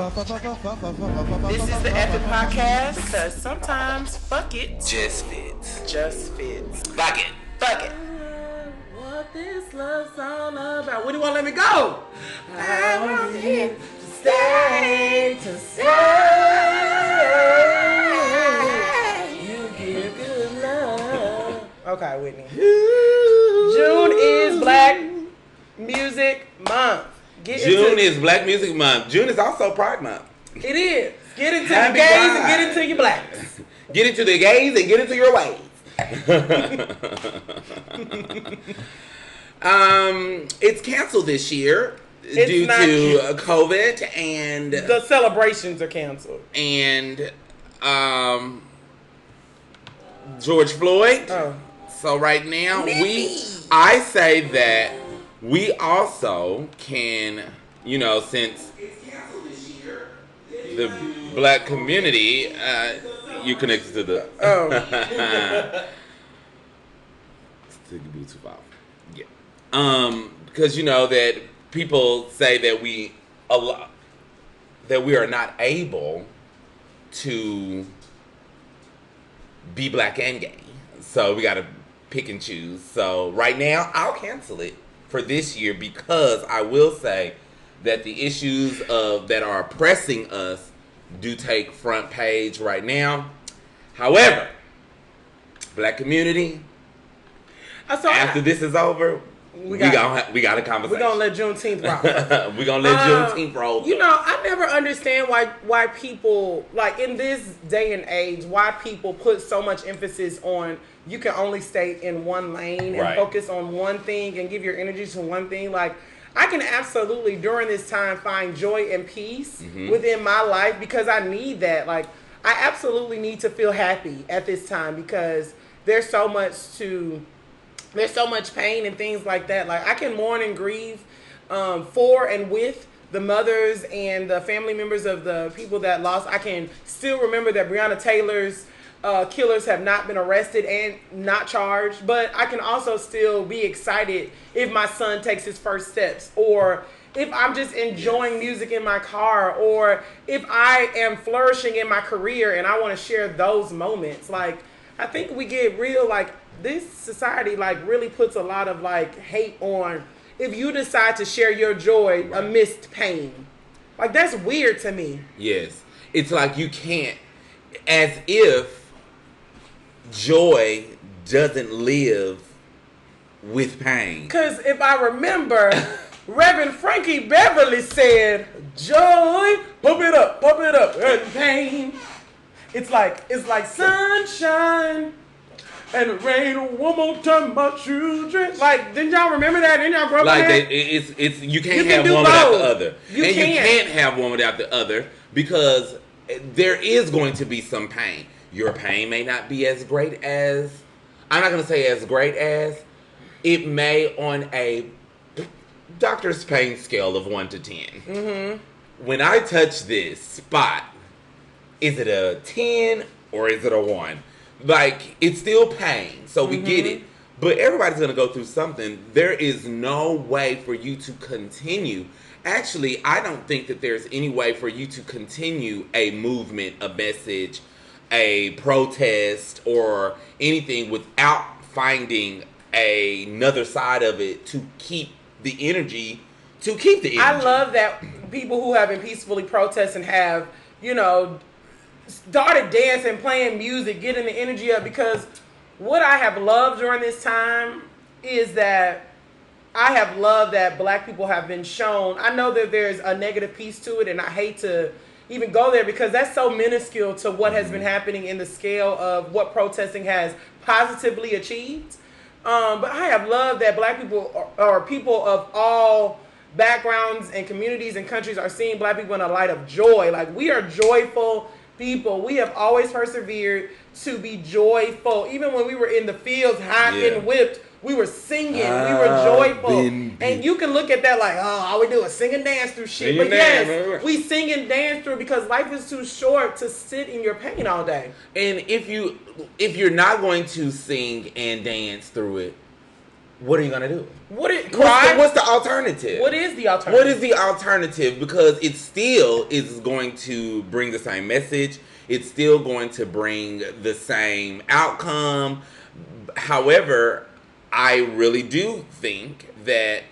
This is the Epic Podcast because sometimes fuck it just fits. just fits. Fuck it. Fuck it. What this love's all about. When do you want to let me go? I want you to stay, to stay. You give good love. Okay, Whitney. June is Black Music Month. June is Black Music Month. June is also Pride Month. It is. Get into Happy your gays Pride. and get into your blacks. Get into the gays and get into your ways. It's canceled this year due not to COVID and The celebrations are canceled. George Floyd. Oh. So right now I say that we also can, since it's canceled this year, the Black community, you connected to the Take your Bluetooth off. Yeah. Because that people say that we are not able to be black and gay. So we got to pick and choose. So right now, I'll cancel it for this year because I will say that the issues that are oppressing us do take front page right now. However, Black community, after this is over, we got a conversation. We're gonna let Juneteenth rock. We're gonna let Juneteenth roll. I never understand why people, like in this day and age, why people put so much emphasis on you can only stay in one lane and focus on one thing and give your energy to one thing. Like, I can absolutely during this time find joy and peace within my life because I need that. Like, I absolutely need to feel happy at this time because there's so much pain and things like that. Like, I can mourn and grieve for and with the mothers and the family members of the people that lost. I can still remember that Breonna Taylor's killers have not been arrested and not charged, but I can also still be excited if my son takes his first steps, or if I'm just enjoying music in my car, or if I am flourishing in my career and I want to share those moments. Like, I think we get real, like, this society, like, really puts a lot of, like, hate on if you decide to share your joy amidst pain. Like, that's weird to me. Yes. It's like you can't, as if joy doesn't live with pain. Because if I remember, Reverend Frankie Beverly said, joy, pump it up, and pain. It's like sunshine and rain one more time, my children. Like, didn't y'all remember that? Didn't y'all grow up like that? It's you can't have one without the other. You can't have one without the other because there is going to be some pain. Your pain may not be as great as, I'm not going to say as great as, it may on a doctor's pain scale of 1 to 10. Mm-hmm. When I touch this spot, is it a 10 or is it a 1? Like, it's still pain, so we get it. But everybody's going to go through something. There is no way for you to continue. Actually, I don't think that there's any way for you to continue a movement, a message, a protest, or anything without finding another side of it to keep the energy. I love that people who have been peacefully protesting have, started dancing, playing music, getting the energy up, because what I have loved during this time is that I have loved that Black people have been shown. I know that there's a negative piece to it, and I hate to even go there because that's so minuscule to what has been happening in the scale of what protesting has positively achieved. But I have loved that Black people or people of all backgrounds and communities and countries are seeing Black people in a light of joy. Like, we are joyful people. We have always persevered to be joyful. Even when we were in the fields, hot and whipped, we were singing. We were joyful. And you can look at that like, all we do is sing and dance through shit. But yes, we sing and dance through because life is too short to sit in your pain all day. And if you're not going to sing and dance through it, what are you gonna do? Cry? What's the alternative? What is the alternative? What is the alternative? Because it still is going to bring the same message. It's still going to bring the same outcome. However, I really do think that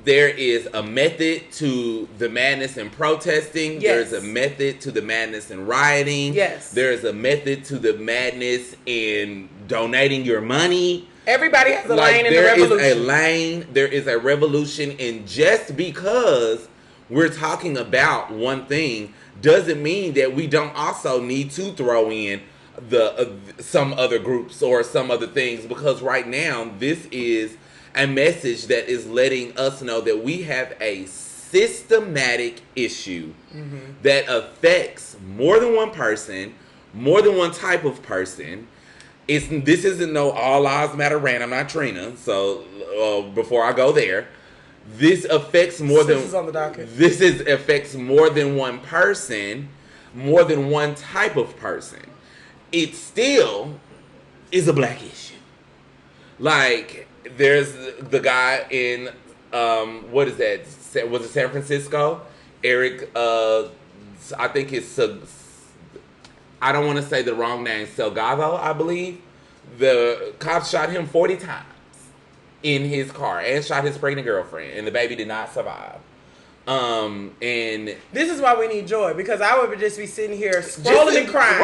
there is a method to the madness in protesting. Yes. There's a method to the madness in rioting. Yes. There's a method to the madness in donating your money. Everybody has a lane in the revolution. There is a lane. There is a revolution. And just because we're talking about one thing doesn't mean that we don't also need to throw in some other groups or some other things. Because right now, this is a message that is letting us know that we have a systematic issue that affects more than one person, more than one type of person. This isn't no all lives matter rant. I'm not Trina, so before I go there, this affects more than is on the docket. Affects more than one person, more than one type of person. It still is a black issue. Like, there's the guy in what is that? Was it San Francisco? Eric, I think it's I don't want to say the wrong name. Salgado, I believe. The cops shot him 40 times in his car and shot his pregnant girlfriend, and the baby did not survive. And this is why we need Joy, because I would just be sitting here scrolling and crying,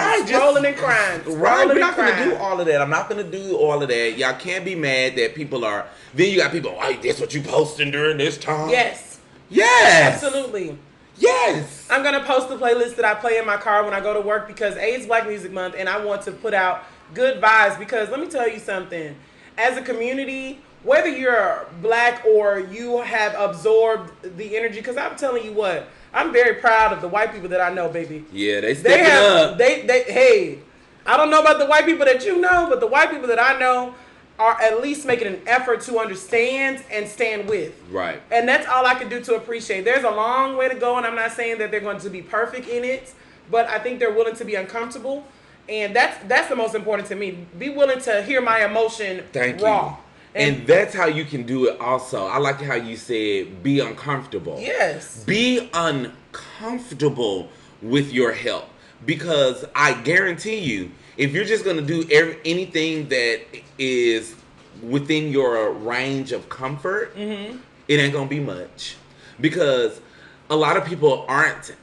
Right, we're not gonna do all of that. I'm not gonna do all of that. Y'all can't be mad that people are. Then you got people. Oh, that's what you posting during this time. Yes. Absolutely. Yes. I'm gonna post the playlist that I play in my car when I go to work because it's Black Music Month, and I want to put out good vibes. Because let me tell you something. As a community, whether you're black or you have absorbed the energy, because I'm telling you what, I'm very proud of the white people that I know, baby. Yeah, they stepping up. Hey, I don't know about the white people that you know, but the white people that I know are at least making an effort to understand and stand with. Right. And that's all I can do to appreciate. There's a long way to go, and I'm not saying that they're going to be perfect in it, but I think they're willing to be uncomfortable. And that's the most important to me. Be willing to hear my emotion raw. And that's how you can do it also. I like how you said be uncomfortable. Yes. Be uncomfortable with your help. Because I guarantee you, if you're just going to do anything that is within your range of comfort, it ain't going to be much. Because a lot of people aren't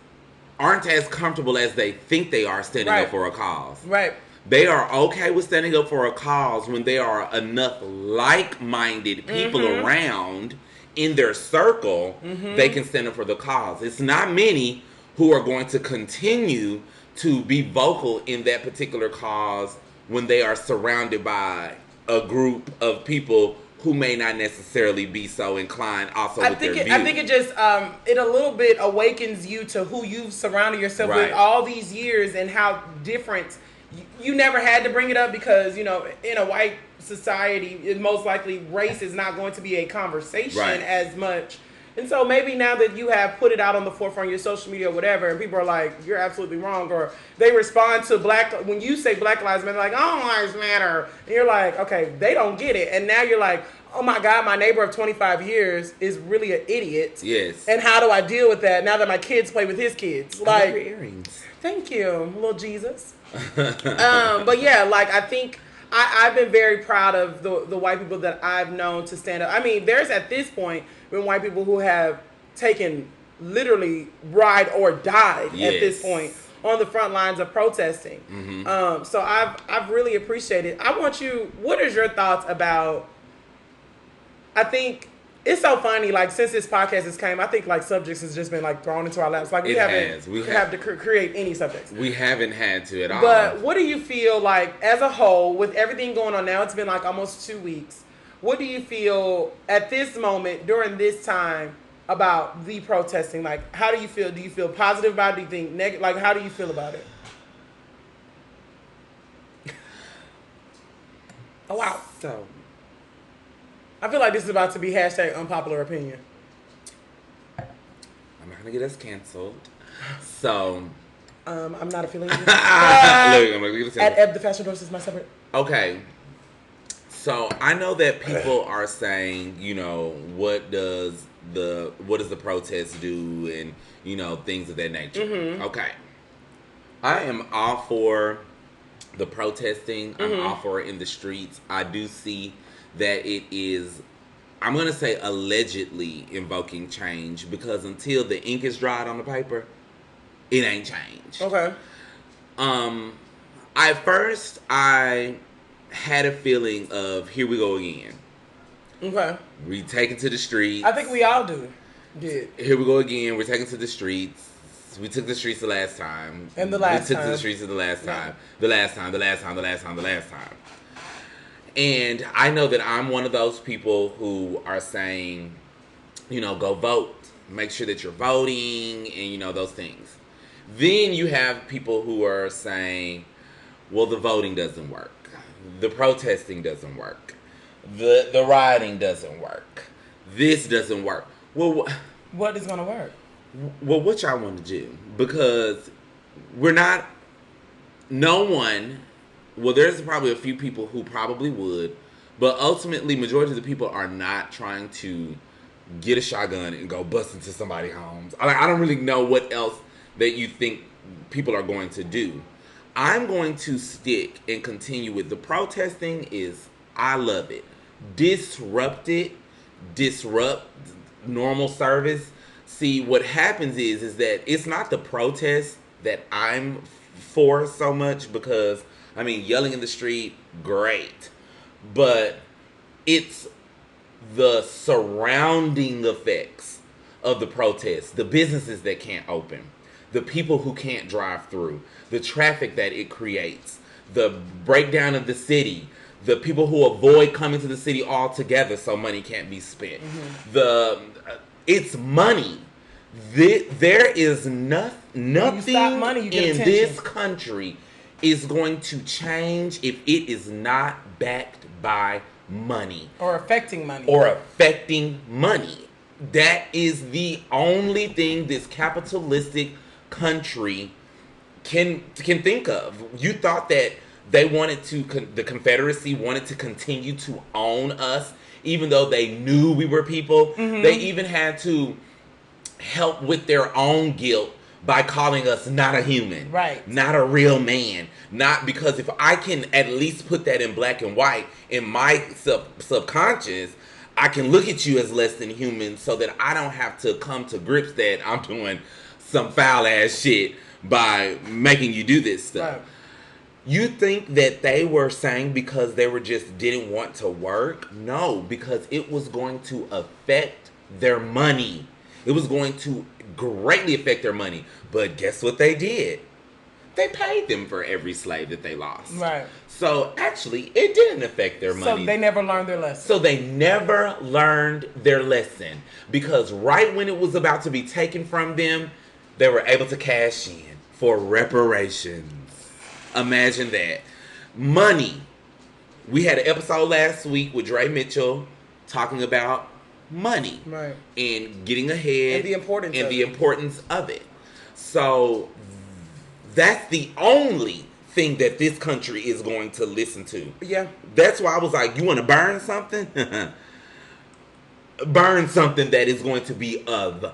as comfortable as they think they are standing up for a cause. Right. They are okay with standing up for a cause when there are enough like-minded people around in their circle, they can stand up for the cause. It's not many who are going to continue to be vocal in that particular cause when they are surrounded by a group of people who may not necessarily be so inclined also with their views. I think it just, it a little bit awakens you to who you've surrounded yourself with all these years and how different. You never had to bring it up because, you know, in a white society, it most likely race is not going to be a conversation as much. And so maybe now that you have put it out on the forefront of your social media or whatever, and people are like, you're absolutely wrong, or they respond to when you say Black Lives Matter, like, all lives matter. And you're like, okay, they don't get it. And now you're like, oh my God, my neighbor of 25 years is really an idiot. Yes. And how do I deal with that now that my kids play with his kids? Like, I love your earrings. Thank you, little Jesus. But yeah, like I think I've been very proud of the white people that I've known to stand up. I mean, there's at this point been white people who have taken literally ride or died at this point on the front lines of protesting. So I've really appreciated. I want you. What is your thoughts about? I think it's so funny. Like since this podcast has came, I think like subjects has just been like thrown into our laps. Like we haven't had to create any subjects. We haven't had to at all. But what do you feel like as a whole with everything going on now? It's been like almost 2 weeks. What do you feel at this moment during this time about the protesting? Like, how do you feel? Do you feel positive about it? Do you think negative? Like, how do you feel about it? Oh wow! So. I feel like this is about to be hashtag unpopular opinion. I'm not gonna get us canceled. So I'm not affiliated. Look, I'm gonna get us at Ebb the Fashion Doors is my separate. Okay. So I know that people are saying, what does the protest do, and things of that nature. Mm-hmm. Okay, I am all for the protesting. I'm Mm-hmm. all for it in the streets. I do see that it is, I'm gonna say, allegedly invoking change, because until the ink is dried on the paper, it ain't changed. Okay. At first I had a feeling of, here we go again. Okay. We take it to the streets. I think we all do. Did. Here we go again. We're taking to the streets. We took the streets the last time. And the last time. We took time. to the streets the last time. Yeah. The last time. The last time. The last time. The last time. And I know that I'm one of those people who are saying, go vote. Make sure that you're voting and, those things. Then you have people who are saying, well, the voting doesn't work. The protesting doesn't work. The rioting doesn't work. This doesn't work. Well, what is going to work? Well, what y'all want to do? Because there's probably a few people who probably would, but ultimately, majority of the people are not trying to get a shotgun and go bust into somebody's homes. I don't really know what else that you think people are going to do. I'm going to stick and continue with the protesting. I love it. Disrupt normal service. See, what happens is that it's not the protest that I'm for so much, because, yelling in the street, great. But it's the surrounding effects of the protest. The businesses that can't open. The people who can't drive through. The traffic that it creates. The breakdown of the city. The people who avoid coming to the city altogether so money can't be spent. Mm-hmm. It's money. There is nothing money, in this country is going to change if it is not backed by money. Or affecting money. That is the only thing this capitalistic country can think of. You thought that they wanted the Confederacy wanted to continue to own us, even though they knew we were people. Mm-hmm. They even had to help with their own guilt by calling us not a human, right? Not a real man. Not because if I can at least put that in black and white in my subconscious, I can look at you as less than human, so that I don't have to come to grips that I'm doing some foul ass shit by making you do this stuff. Right. You think that they were saying because they didn't want to work? No, because it was going to affect their money. It was going to greatly affect their money. But guess what they did? They paid them for every slave that they lost. Right. So actually, it didn't affect their money. So they never learned their lesson. Because right when it was about to be taken from them, they were able to cash in for reparations. Imagine that. Money. We had an episode last week with Dre Mitchell talking about money. Right. And getting ahead. And the importance of it. So that's the only thing that this country is going to listen to. Yeah. That's why I was like, you want to burn something? Burn something that is going to be of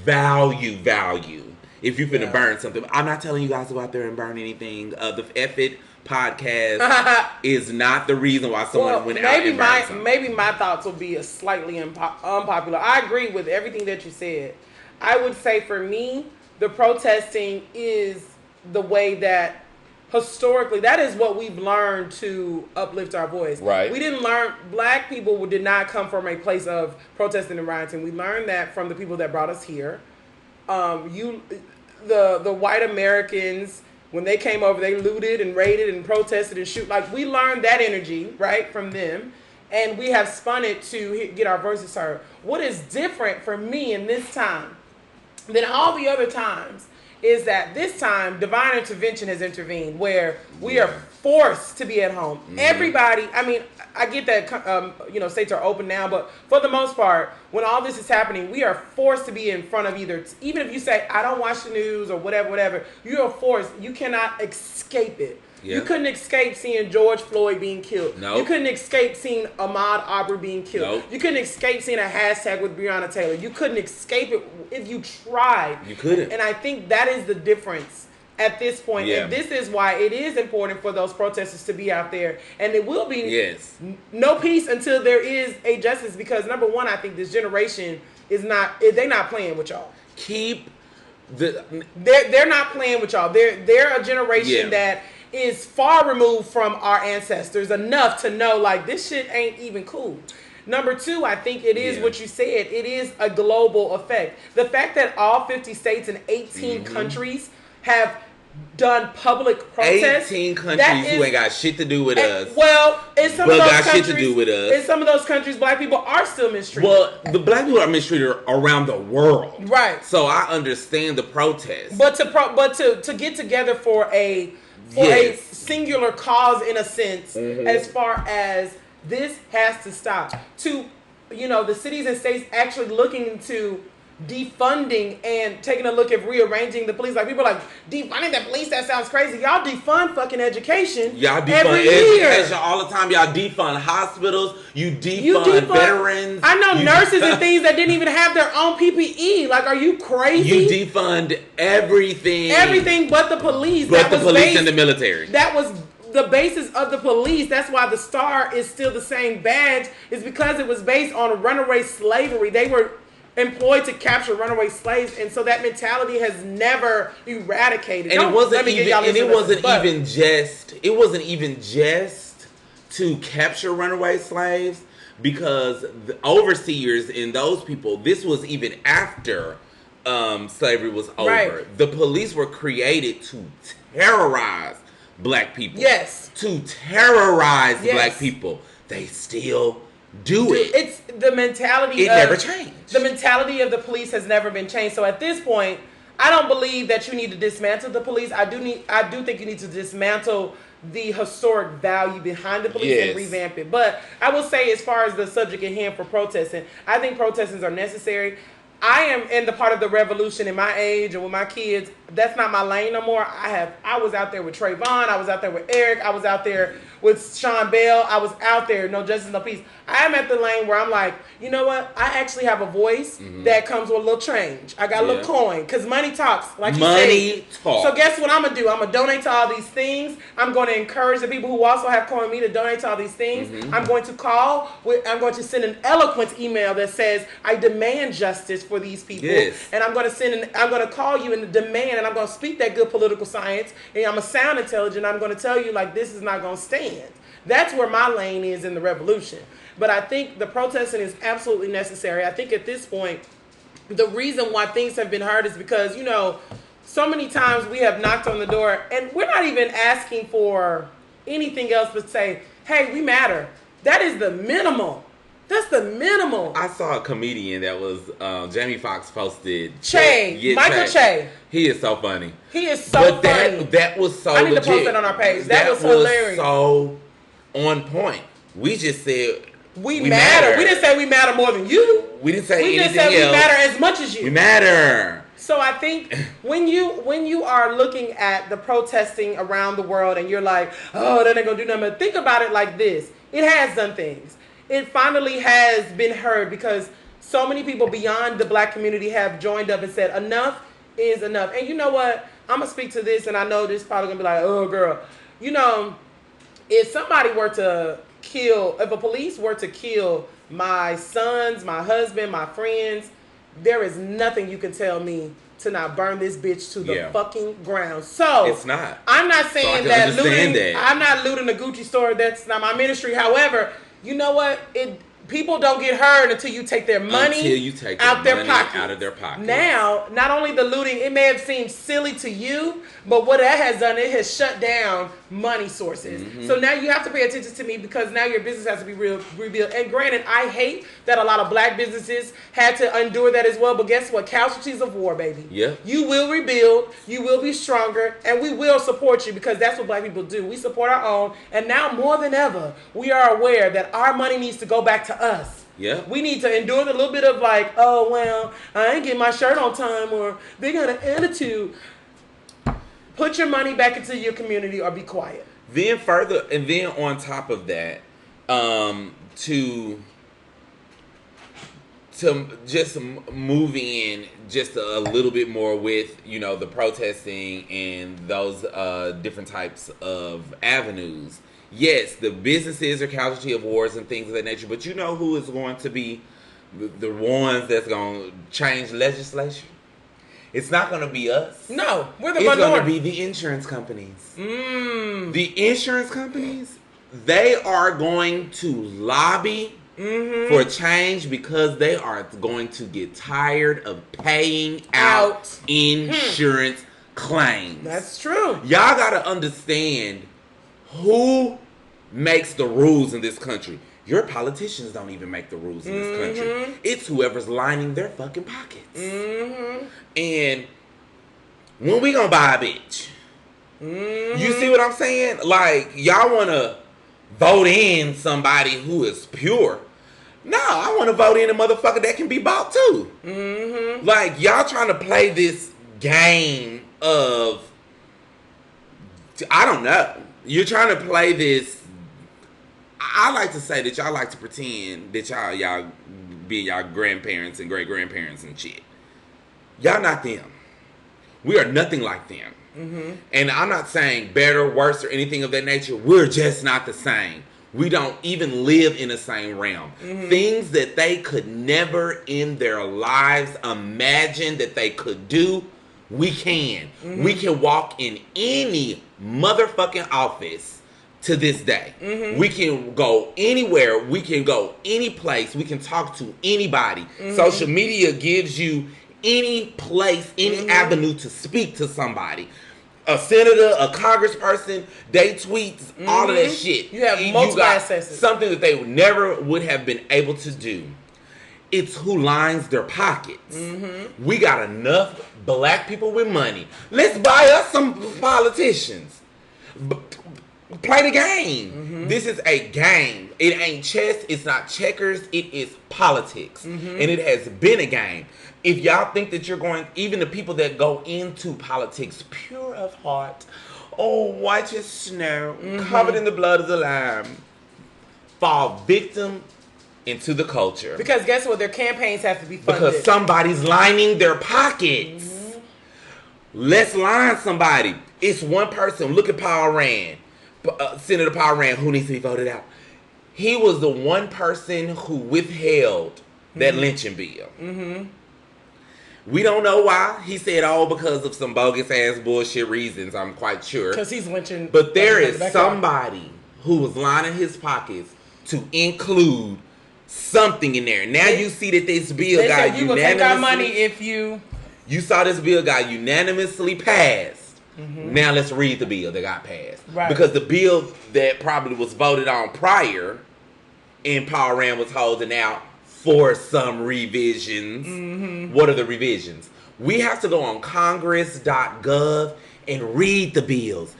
value. If you're finna burn something. I'm not telling you guys to go out there and burn anything. The F It podcast is not the reason why someone went out and burned something. Maybe my thoughts will be slightly unpopular. I agree with everything that you said. I would say for me, the protesting is the way that historically, that is what we've learned to uplift our voice. Right. We didn't learn, black people did not come from a place of protesting and rioting. We learned that from the people that brought us here. The white Americans, when they came over, they looted and raided and protested and shoot. Like, we learned that energy, right, from them. And we have spun it to get our voices heard. What is different for me in this time than all the other times is that this time divine intervention has intervened, where we are forced to be at home. Mm-hmm. Everybody, I get that, states are open now, but for the most part, when all this is happening, we are forced to be in front of even if you say, I don't watch the news or whatever, you are forced. You cannot escape it. Yeah. You couldn't escape seeing George Floyd being killed. Nope. You couldn't escape seeing Ahmaud Arbery being killed. Nope. You couldn't escape seeing a hashtag with Breonna Taylor. You couldn't escape it if you tried. You couldn't. And I think that is the difference at this point. Yeah. And this is why it is important for those protesters to be out there. And it will be no peace until there is a justice. Because number one, I think this generation is they're not playing with y'all. They're not playing with y'all. They're a generation that is far removed from our ancestors enough to know like this shit ain't even cool. Number two, I think it is what you said. It is a global effect. The fact that all 50 states and 18 countries have done public protests. 18 countries who ain't got shit to do with us. Well, in some of those countries, shit to do with us. In some of those countries, black people are still mistreated. Well, the black people are mistreated around the world, right? So I understand the protest, but to get together for a singular cause, in a sense, as far as this has to stop. To the cities and states actually looking into defunding and taking a look at rearranging the police. Like people are like, defunding the police, that sounds crazy. Y'all defund fucking education. Y'all defund education all the time. Y'all defund hospitals. You defund veterans. I know nurses and things that didn't even have their own PPE. Like, are you crazy? You defund everything. Everything but the police. But the police and the military. That was the basis of the police. That's why the star is still the same badge. Is because it was based on runaway slavery. They were employed to capture runaway slaves, and so that mentality has never eradicated. And it wasn't even just to capture runaway slaves, because the overseers and those people, this was even after slavery was over. Right. The police were created to terrorize black people. Yes. To terrorize black people. They still do it. It's the mentality. It never changed. The mentality of the police has never been changed. So at this point, I don't believe that you need to dismantle the police. I do think you need to dismantle the historic value behind the police and revamp it. But I will say, as far as the subject at hand for protesting, I think protestings are necessary. I am in the part of the revolution in my age and with my kids. That's not my lane no more. I was out there with Trayvon. I was out there with Eric. I was out there with Sean Bell. I was out there, no justice, no peace. I am at the lane where I'm like, you know what? I actually have a voice that comes with a little change. I got a little coin, because money talks. Like you said. Money talks. So guess what I'm going to do? I'm going to donate to all these things. I'm going to encourage the people who also have coin me to donate to all these things. I'm going to I'm going to send an eloquent email that says, I demand justice for these people. Yes. And I'm going to call you and demand, and I'm going to speak that good political science, and I'm going to sound intelligent. I'm going to tell you, like, this is not going to stand. That's where my lane is in the revolution. But I think the protesting is absolutely necessary. I think at this point, the reason why things have been hard is because, so many times we have knocked on the door, and we're not even asking for anything else but say, hey, we matter. That is the minimum. That's the minimal. I saw a comedian that was Jamie Foxx posted. Michael Che. He is so funny. He is so funny. That was so I need legit. to post that on our page. That was hilarious. So on point. We just said we matter. We didn't say we matter more than you. We didn't say anything else. We just said we matter as much as you. We matter. So I think when you are looking at the protesting around the world and you're like, oh, that ain't gonna do nothing. Think about it like this. It has done things. It finally has been heard, because so many people beyond the black community have joined up and said enough is enough. And you know what? I'm going to speak to this, and I know this probably going to be like, oh, girl. If somebody were to if a police were to kill my sons, my husband, my friends, there is nothing you can tell me to not burn this bitch to the fucking ground. So it's not. I'm not saying that looting. I'm not looting a Gucci store. That's not my ministry. However, you know what? People don't get hurt until you take their money out of their pocket. Now, not only the looting, it may have seemed silly to you, but what that has done, it has shut down money sources. So now you have to pay attention to me, because now your business has to be rebuilt. And granted, I hate that a lot of black businesses had to endure that as well, but guess what? Casualties of war, baby. Yeah. You will rebuild, you will be stronger, and we will support you, because that's what black people do. We support our own, and now more than ever, we are aware that our money needs to go back to us. Yeah. We need to endure the little bit of like, oh, well, I ain't getting my shirt on time, or they got an attitude. Put your money back into your community or be quiet. Then further, and then on top of that, to just move in just a little bit more with, the protesting and those different types of avenues. Yes, the businesses are casualty of wars and things of that nature, but you know who is going to be the ones that's going to change legislation? It's not going to be us. No, we're the minority. It's going to be the insurance companies. The insurance companies, they are going to lobby for change because they are going to get tired of paying out insurance claims. That's true. Y'all got to understand who makes the rules in this country. Your politicians don't even make the rules in this country. It's whoever's lining their fucking pockets. And when we gonna buy a bitch? You see what I'm saying? Like, y'all want to vote in somebody who is pure. No, I want to vote in a motherfucker that can be bought too. Like, y'all trying to play this game of, I don't know. You're trying to play this. I like to say that y'all like to pretend that y'all be y'all grandparents and great grandparents and shit. Y'all not them. We are nothing like them. And I'm not saying better, worse, or anything of that nature. We're just not the same. We don't even live in the same realm. Things that they could never in their lives imagine that they could do, we can. We can walk in any motherfucking office to this day. We can go anywhere. We can go any place. We can talk to anybody. Social media gives you any place, any avenue to speak to somebody. A senator, a congressperson, they tweet all of that shit. You have multiple accesses. Something that they never would have been able to do. It's who lines their pockets. We got enough black people with money. Let's buy us some politicians. Play the game. This is a game. It ain't chess. It's not checkers. It is politics. And it has been a game. If y'all think that you're going, even the people that go into politics pure of heart, white as snow, covered in the blood of the Lamb, fall victim into the culture. Because guess what? Their campaigns have to be funded. Because somebody's lining their pockets. Let's line somebody. It's one person. Look at Paul Rand. Senator Paul Rand, who needs to be voted out. He was the one person who withheld that lynching bill. We don't know why. He said, because of some bogus ass bullshit reasons, I'm quite sure. Because he's lynching. But there is somebody who was lining his pockets to include something in there. Now you see that this bill got unanimously. You will take our money if you. You saw this bill got unanimously passed. Now let's read the bill that got passed. Right. Because the bill that probably was voted on prior, and Paul Rand was holding out for some revisions. What are the revisions? We have to go on congress.gov and read the bills.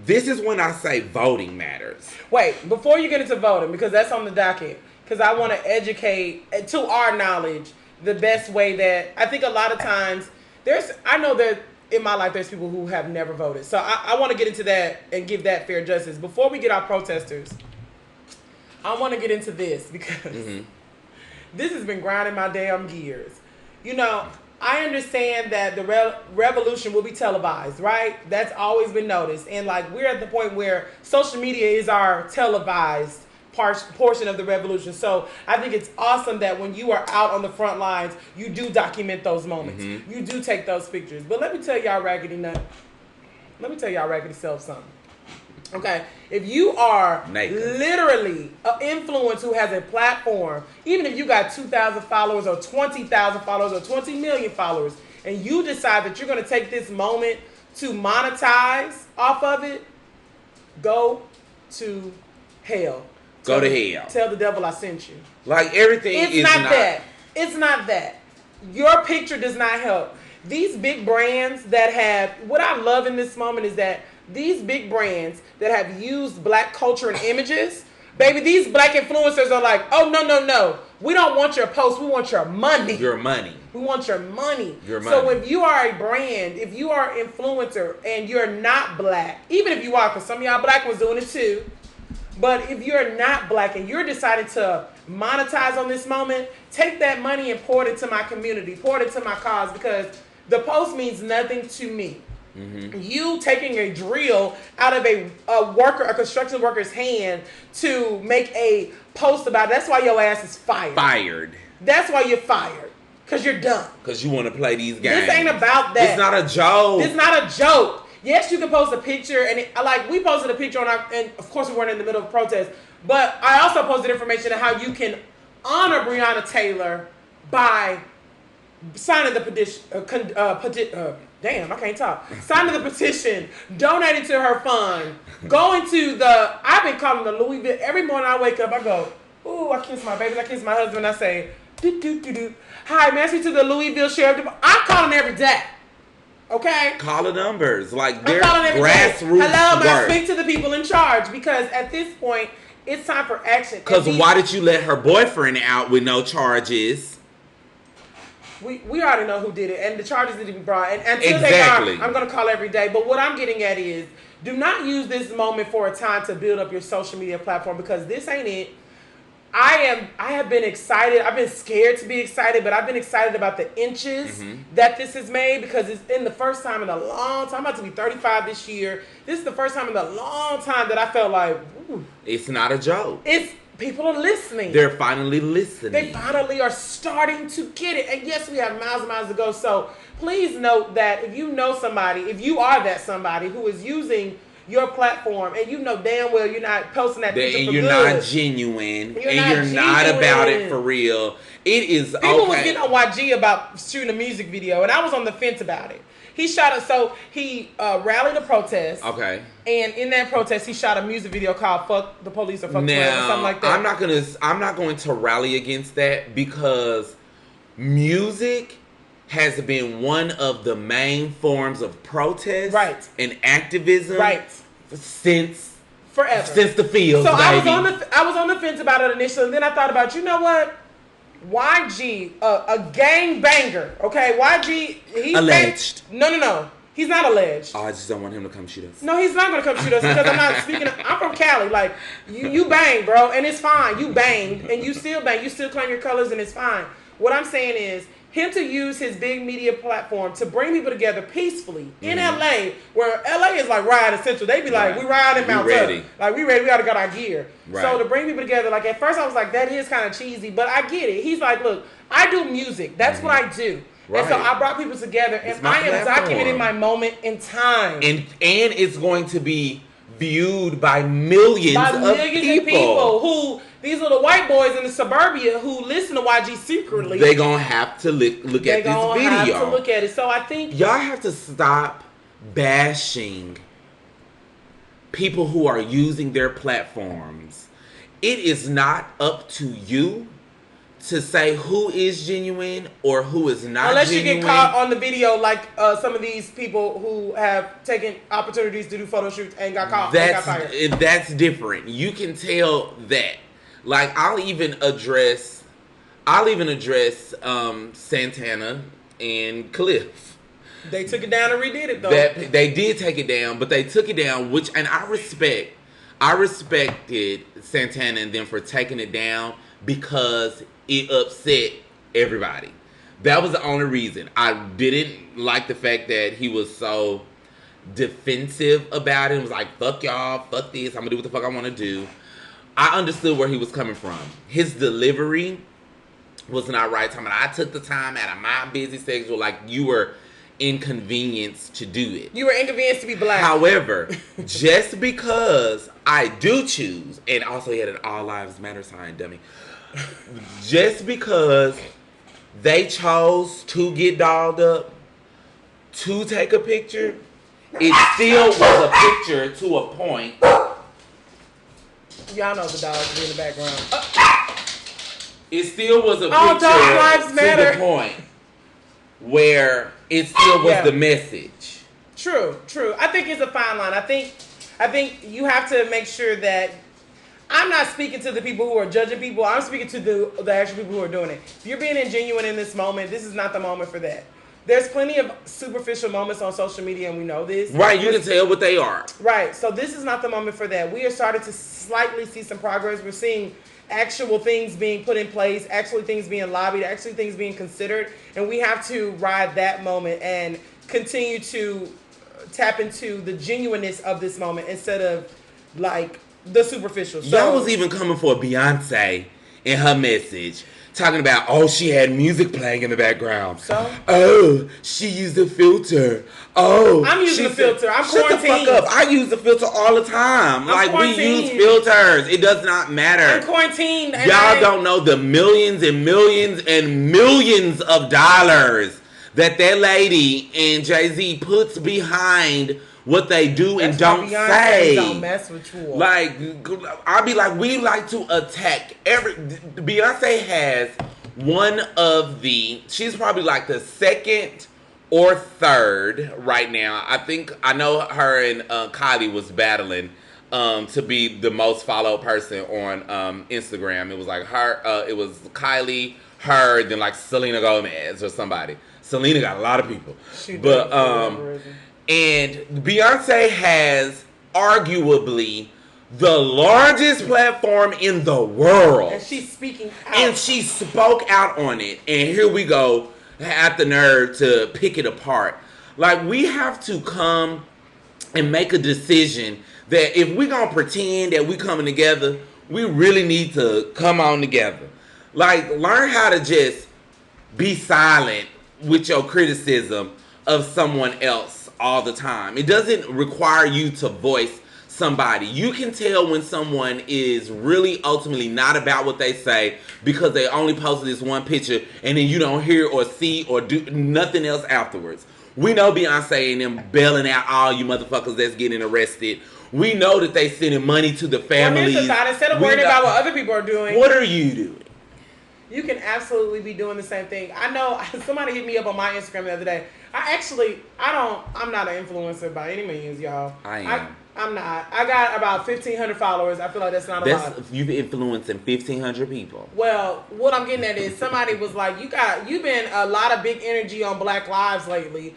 This is when I say voting matters. Wait, before you get into voting, because that's on the docket, because I want to educate, to our knowledge, the best way that, I think a lot of times, I know that in my life there's people who have never voted. So I want to get into that and give that fair justice. Before we get our protesters, I want to get into this because this has been grinding my damn gears. I understand that the revolution will be televised, right? That's always been noticed. And we're at the point where social media is our televised portion of the revolution. So I think it's awesome that when you are out on the front lines, you do document those moments. You do take those pictures. But let me tell y'all raggedy self something. Okay, if you are literally an influencer who has a platform, even if you got 2,000 followers or 20,000 followers or 20 million followers, and you decide that you're going to take this moment to monetize off of it, go to hell. Go to hell. Tell the devil I sent you. Everything is not that. It's not that. Your picture does not help. These big brands that have, what I love in this moment is that these big brands that have used black culture and images, baby, these black influencers are like, oh, no. We don't want your post. We want your money. Your money. We want your money. Your money. So if you are a brand, if you are an influencer and you're not black, even if you are, because some of y'all black was doing it too, but if you're not black and you're deciding to monetize on this moment, take that money and pour it into my community, pour it into my cause, because the post means nothing to me. Mm-hmm. You taking a drill out of a construction worker's hand to make a post about it, that's why your ass is fired. Fired. That's why you're fired. Because you're done. Because you want to play these games. This ain't about that. It's not a joke. It's not a joke. Yes, you can post a picture, and we posted a picture on and of course we weren't in the middle of a protest, but I also posted information on how you can honor Breonna Taylor by signing the petition, damn, I can't talk. Signing the petition, donating to her fund, going to I've been calling the Louisville, every morning I wake up, I go, ooh, I kiss my babies, I kiss my husband, I say, do. Hi, message to the Louisville Sheriff Department. I'm calling every day. Okay? Call the numbers. Like, they're grassroots Hello, work. I speak to the people in charge, because at this point, it's time for action. Because why did you let her boyfriend out with no charges? We already know who did it, and the charges need to be brought. And until exactly. they are, I'm going to call every day. But what I'm getting at is, do not use this moment for a time to build up your social media platform, because this ain't it. I have been excited. I've been scared to be excited, but I've been excited about the inches that this has made, because it's in the first time in a long time. I'm about to be 35 this year. This is the first time in a long time that I felt like, ooh, it's not a joke. People are listening. They're finally listening. They finally are starting to get it. And yes, we have miles and miles to go. So please note that if you know somebody, if you are that somebody who is using your platform and you know damn well you're not posting that picture and you're good, not genuine, you're not about it for real. It is People was getting on YG about shooting a music video, and I was on the fence about it. He shot it, so he rallied a protest. Okay. And in that protest, he shot a music video called "Fuck the Police" or "Fuck the Police" or something like that. I'm not going to rally against that, because music has been one of the main forms of protest and activism since forever, since the fields. So baby. I was on the fence about it initially, and then I thought about, you know what? YG, a gang banger, okay? YG, he's alleged. No. He's not alleged. Oh, I just don't want him to come shoot us. No, he's not going to come shoot us, because I'm not speaking. I'm from Cali. Like, you bang, bro, and it's fine. You banged, and you still bang. You still claim your colors, and it's fine. What I'm saying is, him to use his big media platform to bring people together peacefully in LA, where LA is like ride essential. They be like, we ride in Mount Tuck. Like, we ready, we gotta got our gear. Right. So to bring people together, like at first I was like, that is kind of cheesy, but I get it. He's like, look, I do music. That's what I do. Right. And so I brought people together, and I am documenting my moment in time. And it's going to be viewed by millions of people who, these little white boys in the suburbia who listen to YG secretly. They're going to have to look at this video. They're going to have to look at it. So I think y'all have to stop bashing people who are using their platforms. It is not up to you to say who is genuine or who is not unless genuine. You get caught on the video like some of these people who have taken opportunities to do photo shoots and got caught and got fired. That's different. You can tell that. Like, I'll even address Santana and Cliff. They took it down and redid it, though. They did take it down, but they took it down, and I respected Santana and them for taking it down, because it upset everybody. That was the only reason. I didn't like the fact that he was so defensive about it. It was like, fuck y'all, fuck this, I'm gonna do what the fuck I want to do. I understood where he was coming from. His delivery was not right. I took the time out of my busy schedule, like you were inconvenienced to do it. You were inconvenienced to be black. However, just because I do choose, and also he had an All Lives Matter sign, dummy. Just because they chose to get dolled up to take a picture, it still was a picture to a point. Y'all know the dogs be in the background. It still was a picture to the point where it still was the message. True. I think it's a fine line. I think you have to make sure that I'm not speaking to the people who are judging people. I'm speaking to the actual people who are doing it. If you're being ingenuine in this moment, this is not the moment for that. There's plenty of superficial moments on social media, and we know this. Right, you can tell what they are. Right, so this is not the moment for that. We are starting to slightly see some progress. We're seeing actual things being put in place, actually things being lobbied, actually things being considered, and we have to ride that moment and continue to tap into the genuineness of this moment instead of like the superficial. So, y'all was even coming for Beyonce in her message, talking about, oh, she had music playing in the background. So? Oh, she used a filter. Oh, I'm using a filter. I'm shut quarantined. the fuck up. I use the filter all the time. We use filters. It does not matter. I'm quarantined. Y'all don't know the millions and millions and millions of dollars that lady and Jay-Z puts behind what they do and don't say. Don't mess with you. Like, I'll be like, we like to attack Beyonce has one of she's probably like the second or third right now. I know her and Kylie was battling to be the most followed person on Instagram. It was like her, it was Kylie, her, then like Selena Gomez or somebody. Selena got a lot of people. And Beyonce has arguably the largest platform in the world. And she's speaking out. And she spoke out on it. And here we go, have the nerve to pick it apart. Like, we have to come and make a decision that if we're going to pretend that we coming together, we really need to come on together. Like, learn how to just be silent with your criticism of someone else all the time. It doesn't require you to voice somebody. You can tell when someone is really ultimately not about what they say because they only posted this one picture and then you don't hear or see or do nothing else afterwards. We know Beyonce and them bailing out all you motherfuckers that's getting arrested. We know that they sending money to the families. Well, here's the thought. Instead of worrying about what other people are doing, what are you doing? You can absolutely be doing the same thing. I know somebody hit me up on my Instagram the other day. I'm not an influencer by any means, y'all. I'm not. I got about 1,500 followers. I feel like that's not a lot. You've influencing 1,500 people. Well, what I'm getting at is somebody was like, you've been a lot of big energy on Black Lives lately.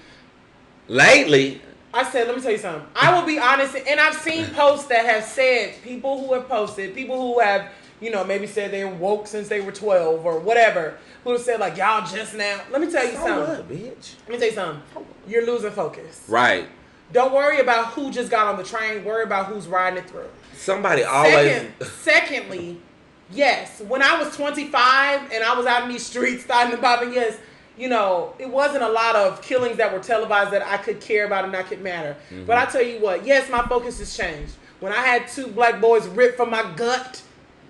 Lately? I said, let me tell you something. I will be honest, and I've seen posts that have said, people who have posted, people who have, maybe said they were woke since they were 12 or whatever, who have said, like, y'all just now. Let me tell you something. What, bitch? Let me tell you something. You're losing focus. Right. Don't worry about who just got on the train. Worry about who's riding it through. Somebody always... Secondly, yes, when I was 25 and I was out in these streets starting to pop, yes, it wasn't a lot of killings that were televised that I could care about and that could matter. Mm-hmm. But I tell you what, yes, my focus has changed. When I had 2 black boys ripped from my gut,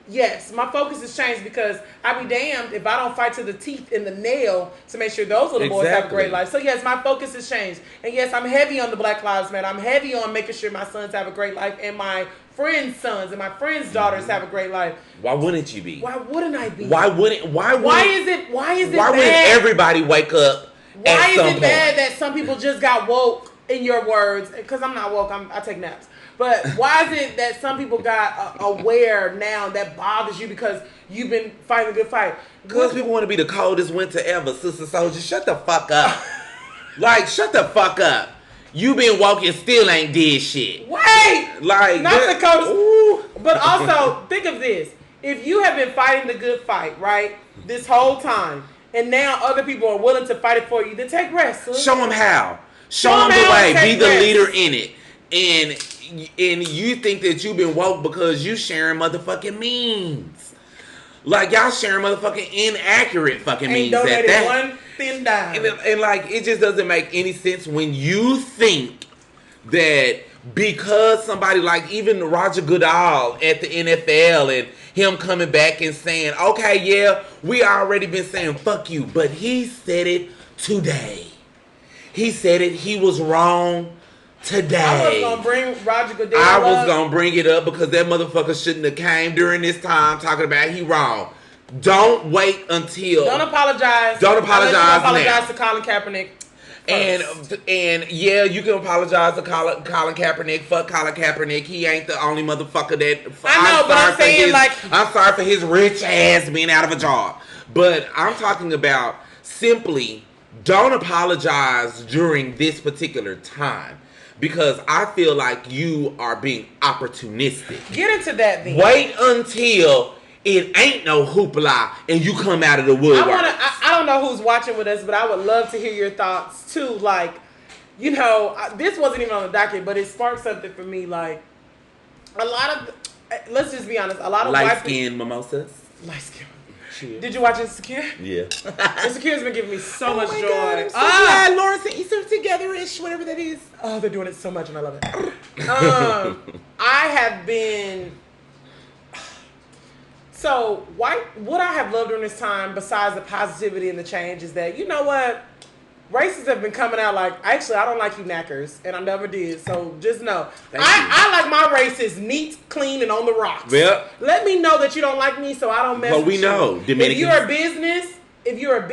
yes, my focus has changed because I be damned if I don't fight to the teeth and the nail to make sure those little boys have a great life. So yes, my focus has changed. And yes, I'm heavy on the Black Lives Matter. I'm heavy on making sure my sons have a great life and my friends' sons and my friends' daughters have a great life. Why wouldn't you be? Why wouldn't I be? Why wouldn't everybody wake up? Why is it bad that some people just got woke, in your words? Because I'm not woke, I take naps. But why is it that some people got aware now that bothers you because you've been fighting a good fight? Because people want to be the coldest winter ever, Sister Soldier. Shut the fuck up. Like, shut the fuck up. You been woke and still ain't did shit. Wait! Like, not the coldest. Ooh. But also, think of this. If you have been fighting the good fight, right, this whole time, and now other people are willing to fight it for you, then take rest, sis. Show them how. Show them the way. Be the leader in it. And you think that you've been woke because you sharing motherfucking memes. Like, y'all sharing motherfucking inaccurate fucking memes at that. One thin dime. And like, it just doesn't make any sense when you think that because somebody like even Roger Goodell at the NFL and him coming back and saying, okay, yeah, we already been saying fuck you, but he said it today. He said it. He was wrong today. I was going to bring Roger Goodell I was going to bring it up because that motherfucker shouldn't have came during this time talking about he wrong. Don't wait until... Don't apologize. Don't apologize to Colin Kaepernick. And yeah, you can apologize to Colin Kaepernick. Fuck Colin Kaepernick. He ain't the only motherfucker that. I know, but I'm saying I'm sorry for his rich ass being out of a job. But I'm talking about simply don't apologize during this particular time. Because I feel like you are being opportunistic. Get into that then. Wait until it ain't no hoopla and you come out of the woodwork. I don't know who's watching with us, but I would love to hear your thoughts too. Like, you know, this wasn't even on the docket, but it sparked something for me. Like, a lot of, let's just be honest, a lot of light-skinned mimosas. Light-skinned. Did you watch Insecure? Yeah. Insecure's been giving me so much joy. God, I'm so glad Lawrence and Issa together-ish, whatever that is. Oh, they're doing it so much and I love it. I have been... So, what I have loved during this time, besides the positivity and the change, is that, you know what? Racists have been coming out like, actually, I don't like you knackers, and I never did. So just know, I like my races neat, clean, and on the rocks. Yep. Let me know that you don't like me, so I don't mess with you. But we know, If you're a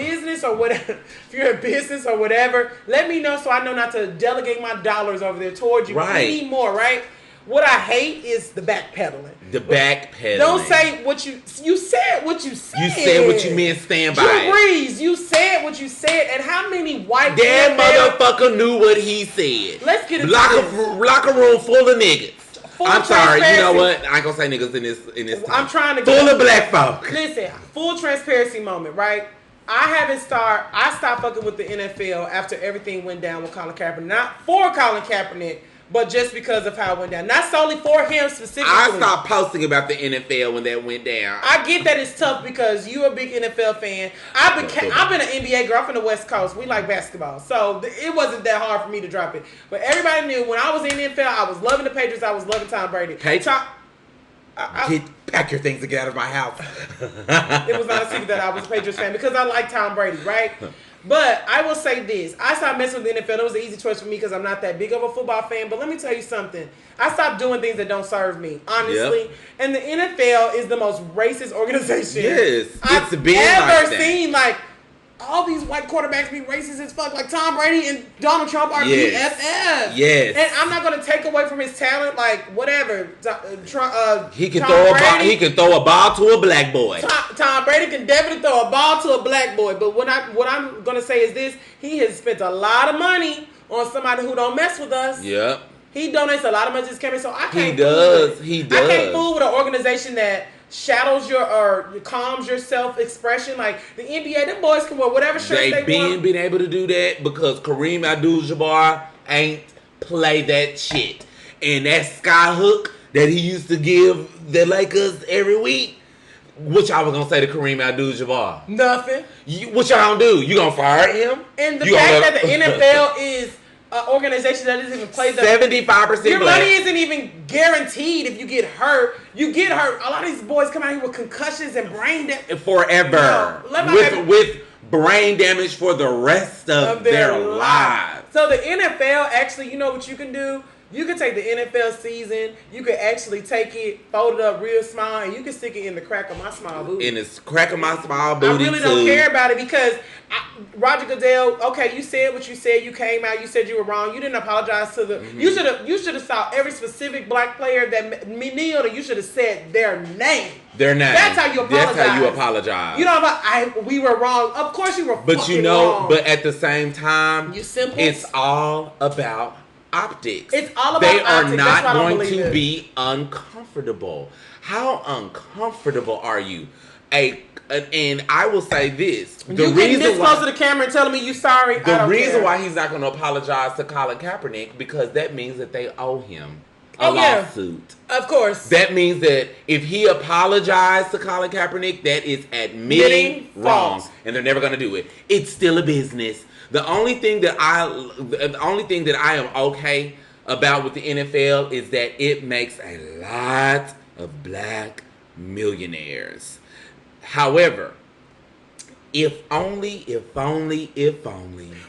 business or whatever, let me know so I know not to delegate my dollars over there towards you anymore. Right? What I hate is the backpedaling. Don't say what you said. What you said. You said what you meant. Stand by it. Breeze, you said what you said, and how many white that motherfucker knew what he said. Let's get into locker room full of niggas. I'm sorry. You know what? I ain't gonna say niggas in this. Time. I'm trying to full of black folk. Listen, full transparency moment, right? I stopped fucking with the NFL after everything went down with Colin Kaepernick. Not for Colin Kaepernick, but just because of how it went down. Not solely for him specifically. I stopped posting about the NFL when that went down. I get that it's tough because you're a big NFL fan. I've been an NBA girl. I'm from the West Coast. We like basketball. So it wasn't that hard for me to drop it. But everybody knew when I was in the NFL, I was loving the Patriots. I was loving Tom Brady. Pack your things to get out of my house. It was not a secret that I was a Patriots fan because I like Tom Brady, right? But I will say this. I stopped messing with the NFL. It was an easy choice for me because I'm not that big of a football fan. But let me tell you something. I stopped doing things that don't serve me, honestly. Yep. And the NFL is the most racist organization I've ever seen. Like, all these white quarterbacks be racist as fuck. Like, Tom Brady and Donald Trump are BFFs. Yes. And I'm not going to take away from his talent. Like, whatever. He can throw a ball to a black boy. Tom Brady can definitely throw a ball to a black boy. But what I'm going to say is this. He has spent a lot of money on somebody who don't mess with us. Yep. He donates a lot of money to his campaign. So I can't He does. I can't fool with an organization that shadows calms your self-expression. Like the NBA, them boys can wear whatever shirts they want. They've been able to do that because Kareem Abdul-Jabbar ain't play that shit. And that sky hook that he used to give the Lakers every week, what y'all was gonna say to Kareem Abdul-Jabbar? Nothing. What y'all gonna do? You gonna fire him? And the fact that the NFL is an organization that doesn't even play the 75%. Your money isn't even guaranteed if you get hurt. You get hurt. A lot of these boys come out here with concussions and brain damage forever. With brain damage for the rest of their lives. So the NFL actually, you know what you can do? You can take the NFL season, you can actually take it, fold it up real small, and you can stick it in the crack of my small booty. In the crack of my small booty, I really don't care about it because Roger Goodell, okay, you said what you said, you came out, you said you were wrong, you didn't apologize to the, you should have saw every specific black player that kneeled, and you should have said their name. That's how you apologize. You know, we were wrong. Of course you were fucking wrong. But at the same time, it's all about optics. It's all about They optics. are not going to be uncomfortable. How uncomfortable are you? And I will say this: you getting this close to the camera and telling me you sorry. The reason why he's not going to apologize to Colin Kaepernick because that means that they owe him a lawsuit. Of course. That means that if he apologized to Colin Kaepernick, that is admitting wrong, and they're never going to do it. It's still a business. The only thing that I am okay about with the NFL is that it makes a lot of black millionaires. However, if only.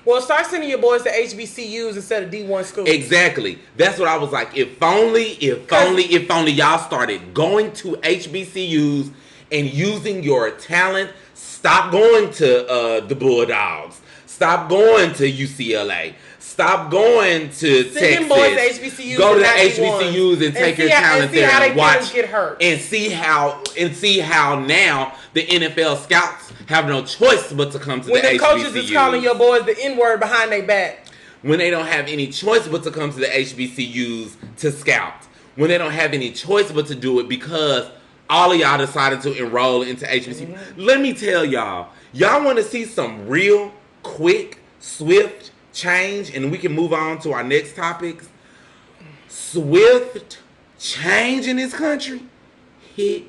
Well, start sending your boys to HBCUs instead of D1 schools. Exactly. That's what I was like. If only y'all started going to HBCUs and using your talent. Stop going to the Bulldogs. Stop going to UCLA. Stop going to Texas. Boys to HBCUs. Go to the HBCUs and take your talent there and watch. Get hurt. And see how now the NFL scouts have no choice but to come to the HBCUs. When the coaches is calling your boys the N-word behind their back. When they don't have any choice but to come to the HBCUs to scout. When they don't have any choice but to do it because all of y'all decided to enroll into HBCUs. Mm-hmm. Let me tell y'all want to see some real, quick, swift change, and we can move on to our next topics. Swift change in this country hit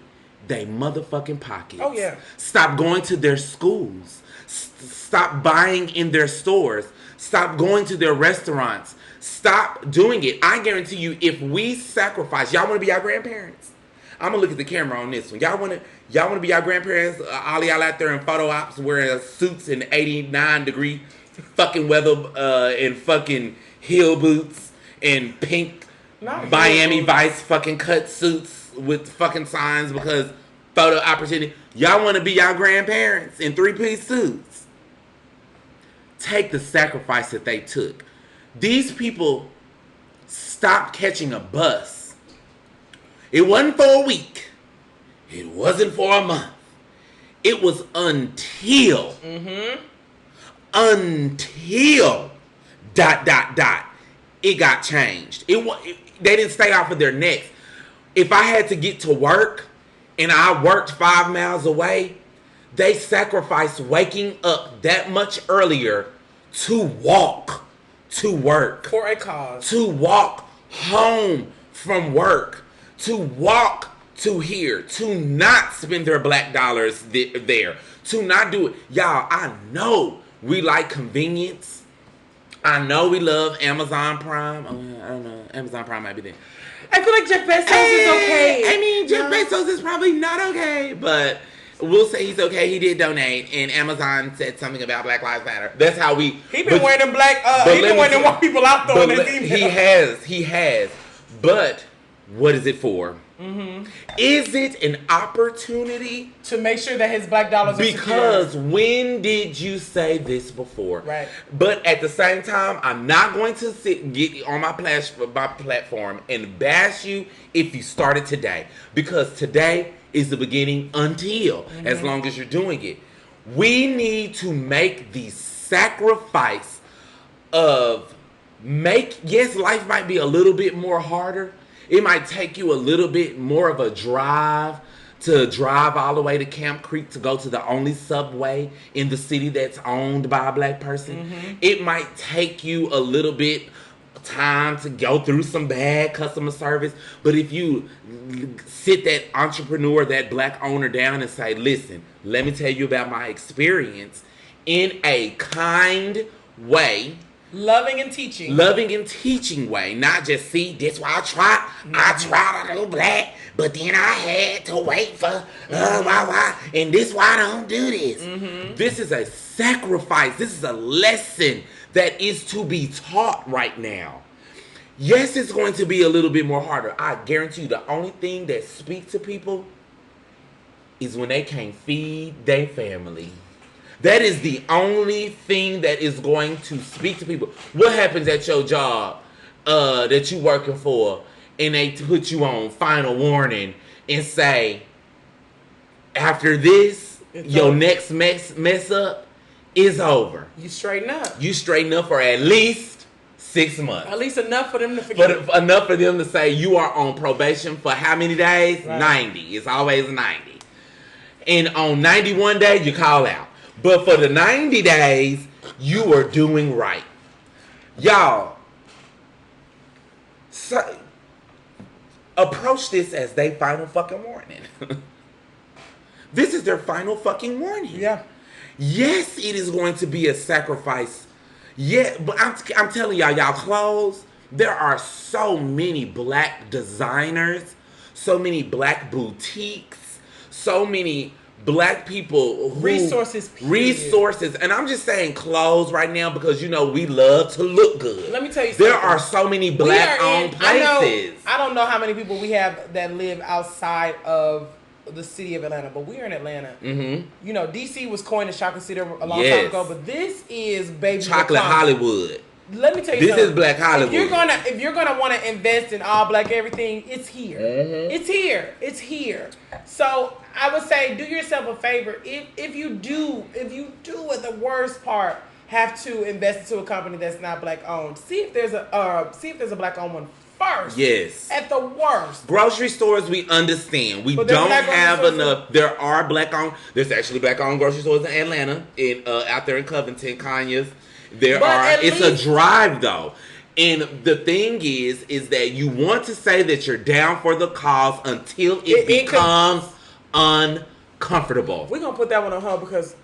they motherfucking pockets. Oh, yeah. Stop going to their schools. Stop buying in their stores. Stop going to their restaurants. Stop doing it. I guarantee you, if we sacrifice, y'all want to be our grandparents? I'm gonna look at the camera on this one. Y'all want to be our grandparents? All y'all out there in photo ops wearing suits in 89-degree fucking weather and fucking heel boots and pink Miami Vice fucking cut suits with fucking signs because photo opportunity. Y'all want to be our grandparents in 3-piece suits? Take the sacrifice that they took. These people stopped catching a bus. It wasn't for a week. It wasn't for a month. It was until it got changed. They didn't stay off of their necks. If I had to get to work and I worked 5 miles away, they sacrificed waking up that much earlier to walk to work. For a cause. To walk home from work. To walk to here. To not spend their black dollars there. To not do it. Y'all, I know we like convenience. I know we love Amazon Prime. I don't know. Amazon Prime might be there. I feel like Jeff Bezos is okay. I mean, Jeff Bezos is probably not okay, but we'll say he's okay. He did donate, and Amazon said something about Black Lives Matter. That's how we. He been wearing them he been wearing them white people out though in his email. He has. But what is it for? Mm-hmm. Is it an opportunity to make sure that his black dollars are because secure? When did you say this before? Right. But at the same time, I'm not going to get on my platform and bash you if you started today, because today is the beginning until as long as you're doing it. We need to make the sacrifice of yes, life might be a little bit more harder. It might take you a little bit more of a drive to drive all the way to Camp Creek to go to the only Subway in the city that's owned by a black person. Mm-hmm. It might take you a little bit time to go through some bad customer service. But if you sit that entrepreneur, that black owner down and say, listen, let me tell you about my experience in a kind way. Loving and teaching way, not just see. That's why I tried a little black, but then I had to wait for why, and this why I don't do this. Mm-hmm. This is a sacrifice. This is a lesson that is to be taught right now. Yes, it's going to be a little bit more harder. I guarantee you, the only thing that speaks to people is when they can't feed their family. That is the only thing that is going to speak to people. What happens at your job that you working for, and they put you on final warning and say, after this, your next mess up is over. You straighten up. You straighten up for at least 6 months. At least enough for them to forget. Enough for them to say you are on probation for how many days? Right. 90. It's always 90. And on 91 days, you call out. But for the 90 days, you are doing right. Y'all, so, approach this as their final fucking warning. This is their final fucking warning. Yeah. Yes, it is going to be a sacrifice. Yeah, but I'm telling y'all clothes, there are so many black designers, so many black boutiques, so many black people who resources, and I'm just saying clothes right now because we love to look good. Let me tell you something. There are so many black owned places. I don't know how many people we have that live outside of the city of Atlanta, but we're in Atlanta. Mm-hmm. You know, DC was coined as Chocolate City a long time ago, but this is baby Chocolate Hollywood. Let me tell you something. This is Black Hollywood. If you're gonna want to invest in all black everything, it's here. It's here. It's here. So I would say, do yourself a favor. If you do at the worst part have to invest into a company that's not black owned, see if there's a black owned one first. Yes. At the worst. Grocery stores, we understand. We don't have enough. There are black owned. There's actually black owned grocery stores in Atlanta, out there in Covington, Conyers. It's a drive though. And the thing is that you want to say that you're down for the cause until it becomes uncomfortable. We're going to put that one on hold because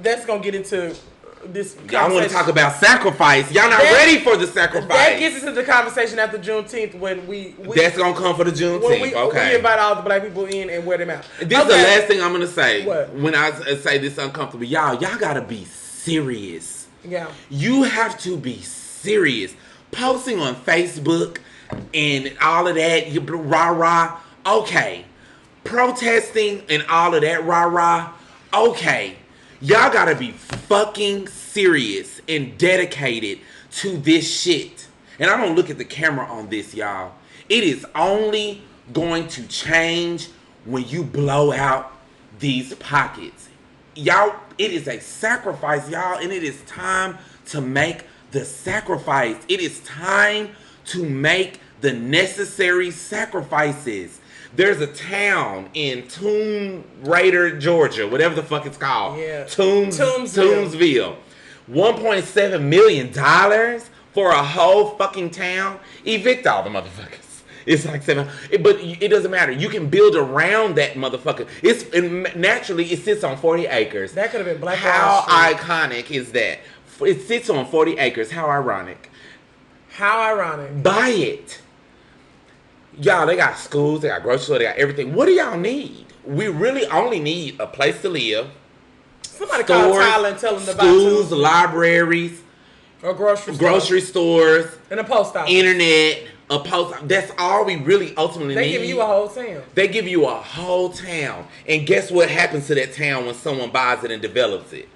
that's going to get into this conversation. Y'all want to talk about sacrifice. Y'all not ready for the sacrifice. That gets into the conversation after Juneteenth when we that's going to come for the Juneteenth. We invite all the black people in and wear them out. This is the last thing I'm going to say. What? When I say this uncomfortable. Y'all got to be serious. Yeah. You have to be serious. Posting on Facebook and all of that, you rah-rah, okay. Protesting and all of that rah-rah, okay. Y'all gotta be fucking serious and dedicated to this shit. And I don't look at the camera on this, y'all. It is only going to change when you blow out these pockets. Y'all, it is a sacrifice, y'all, and it is time to make the sacrifice. It is time to make the necessary sacrifices. There's a town in Tomb Raider, Georgia, whatever the fuck it's called. Yeah. Toomsville. $1.7 million for a whole fucking town. Evict all the motherfuckers. It's like but it doesn't matter. You can build around that motherfucker. Naturally it sits on 40 acres. That could have been Black How iconic is that? It sits on 40 acres. How ironic. How ironic. Buy it. Y'all, they got schools, they got grocery stores, they got everything. What do y'all need? We really only need a place to live. Somebody call Tyler and tell them to buy schools, libraries, or grocery stores, and a post office, internet, a post. That's all we really ultimately need. They give you a whole town. They give you a whole town, and guess what happens to that town when someone buys it and develops it?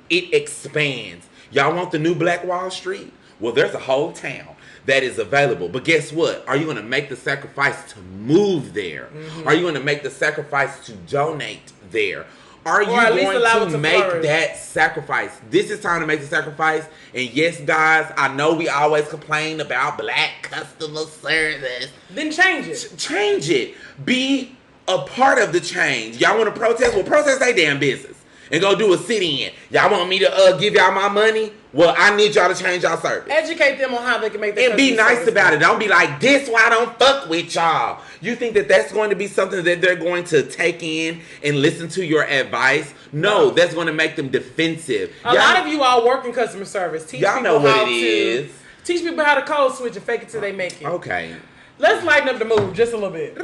It expands. Y'all want the new Black Wall Street? Well, there's a whole town that is available. But guess what? Are you going to make the sacrifice to move there? Are you going to make the sacrifice to donate there? Are you going to make that sacrifice? This is time to make the sacrifice. And yes, guys, I know we always complain about black customer service. Then change it. Change it. Be a part of the change. Y'all want to protest? Well, protest their damn business. And go do a sit-in. Y'all want me to give y'all my money? Well, I need y'all to change y'all service. Educate them on how they can make that. And be nice about it. Don't be like, this why I don't fuck with y'all. You think that that's going to be something that they're going to take in and listen to your advice? No, that's going to make them defensive. A lot of you all work in customer service. Teach y'all know what it is. Teach people how to code switch and fake it till they make it. Okay. Let's lighten up the mood just a little bit.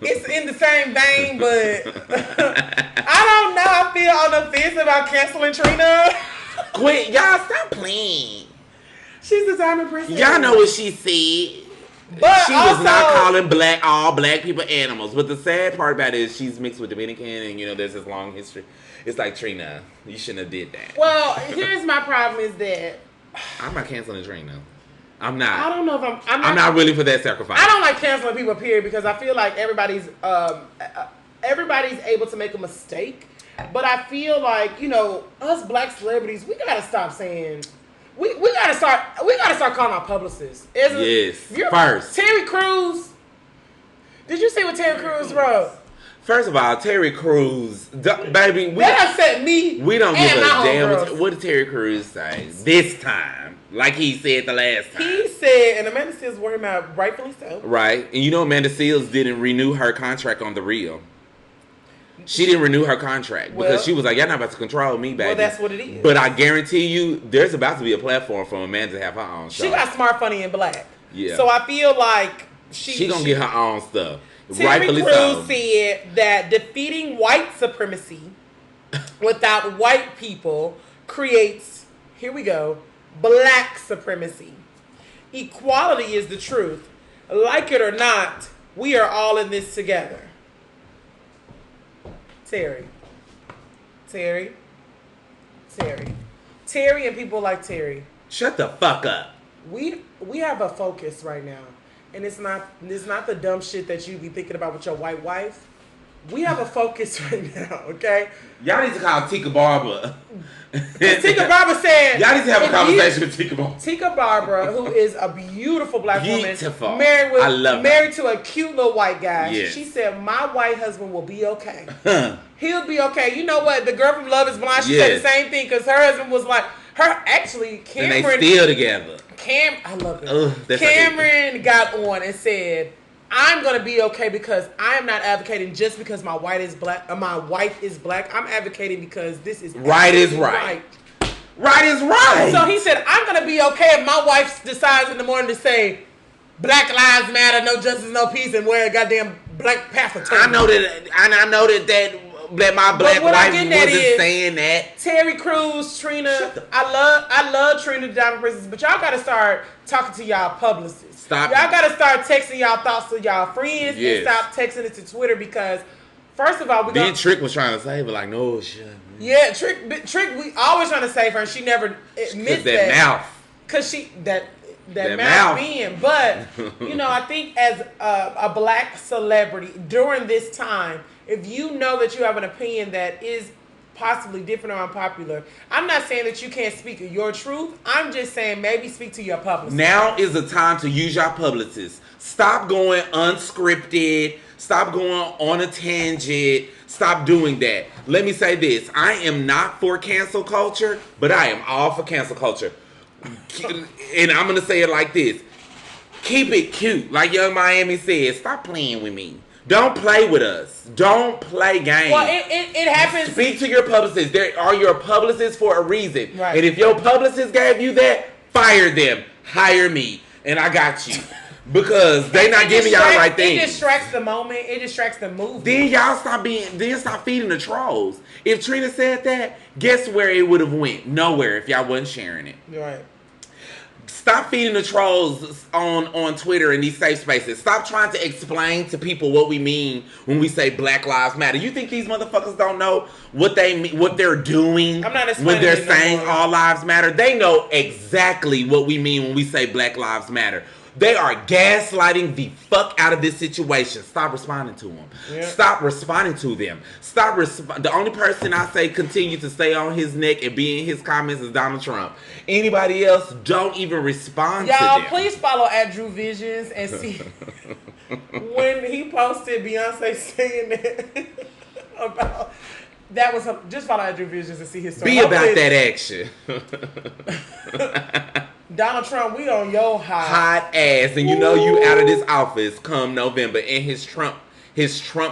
It's in the same vein, but I don't know. I feel on the fence about canceling Trina. Quit. Y'all stop playing. She's the diamond princess. Y'all know what she said. But she was not calling all black people animals. But the sad part about it is she's mixed with Dominican, and there's this long history. It's like, Trina, you shouldn't have did that. Well, here's my problem is that I'm not canceling Trina. I'm not. I don't know if I'm not really for that sacrifice. I don't like canceling people, period, because I feel like everybody's able to make a mistake. But I feel like, us black celebrities, we gotta stop saying we gotta start calling our publicists. Yes. First. Terry Crews. Did you see what Terry Crews wrote? First of all, Terry Crews, baby, that upset me. We don't give a damn. What did Terry Crews say this time? Like he said the last time. He said, and Amanda Seales wore him out, rightfully so. Right. And Amanda Seales didn't renew her contract on The Real. She didn't renew her contract because she was like, y'all not about to control me, baby. Well, that's what it is. But I guarantee you, there's about to be a platform for Amanda to have her own show. She got Smart, Funny, and Black. Yeah. So I feel like she gonna get her own stuff. Terry Crews said that defeating white supremacy without white people creates, here we go, black supremacy. Equality is the truth. Like it or not, we are all in this together. Terry. Terry and people like Terry. Shut the fuck up. We have a focus right now. And it's not the dumb shit that you be thinking about with your white wife. We have a focus right now, okay? Y'all need to call Tika Barber. Tika Barber said... Y'all need to have a conversation with Tika Barber. Tika Barber, who is a beautiful black Beautiful. woman, married her. to a cute little white guy. Yes. She said, my white husband will be okay. He'll be okay. You know what? The girl from Love is Blind, she said the same thing because her husband was like... Cameron... And they still together. I love it. Cameron got on and said... I'm gonna be okay because I am not advocating just because my wife is black. I'm advocating because this is right is right. Right is right. So he said, I'm gonna be okay if my wife decides in the morning to say, Black Lives Matter, no justice, no peace, and wear a goddamn Black Panther. I know that my black wife wasn't saying that. Terry Crews, Trina, I love Trina the Diamond Princess, but y'all gotta start talking to y'all publicists. Y'all gotta start texting y'all thoughts to y'all friends and stop texting it to Twitter because first of all, Trick was trying to save her, like, no shit. Yeah, Trick, we always trying to save her, and she never admits that. Mouth. Cause that mouth being, but I think as a black celebrity during this time, if you know that you have an opinion that is possibly different or unpopular, I'm not saying that you can't speak your truth. I'm just saying maybe speak to your publicist. Now is the time to use your publicists. Stop going unscripted. Stop going on a tangent. Stop doing that. Let me say this. I am not for cancel culture, but I am all for cancel culture. And I'm going to say it like this. Keep it cute. Like Young Miami said, stop playing with me. Don't play with us. Don't play games. Well, it happens. Speak to your publicists. There are your publicists for a reason. Right. And if your publicist gave you that, fire them. Hire me. And I got you. Because they not giving y'all the right thing. It distracts the moment. It distracts the movie. Then y'all stop feeding the trolls. If Trina said that, guess where it would have went? Nowhere if y'all wasn't sharing it. Right. Stop feeding the trolls on Twitter and these safe spaces. Stop trying to explain to people what we mean when we say Black Lives Matter. You think these motherfuckers don't know what they mean, what they're doing I'm not when they're saying all lives matter? They know exactly what we mean when we say Black Lives Matter. They are gaslighting the fuck out of this situation. Stop responding to them. Yeah. Stop responding to them. The only person I say continue to stay on his neck and be in his comments is Donald Trump. Anybody else, don't even respond to them. Y'all, please follow Drew Visions and see when he posted Beyonce saying that about... That was just follow Drew Visions and see his story. Be about that action. Donald Trump, we on your hot ass, and you know you out of this office come November, and his Trump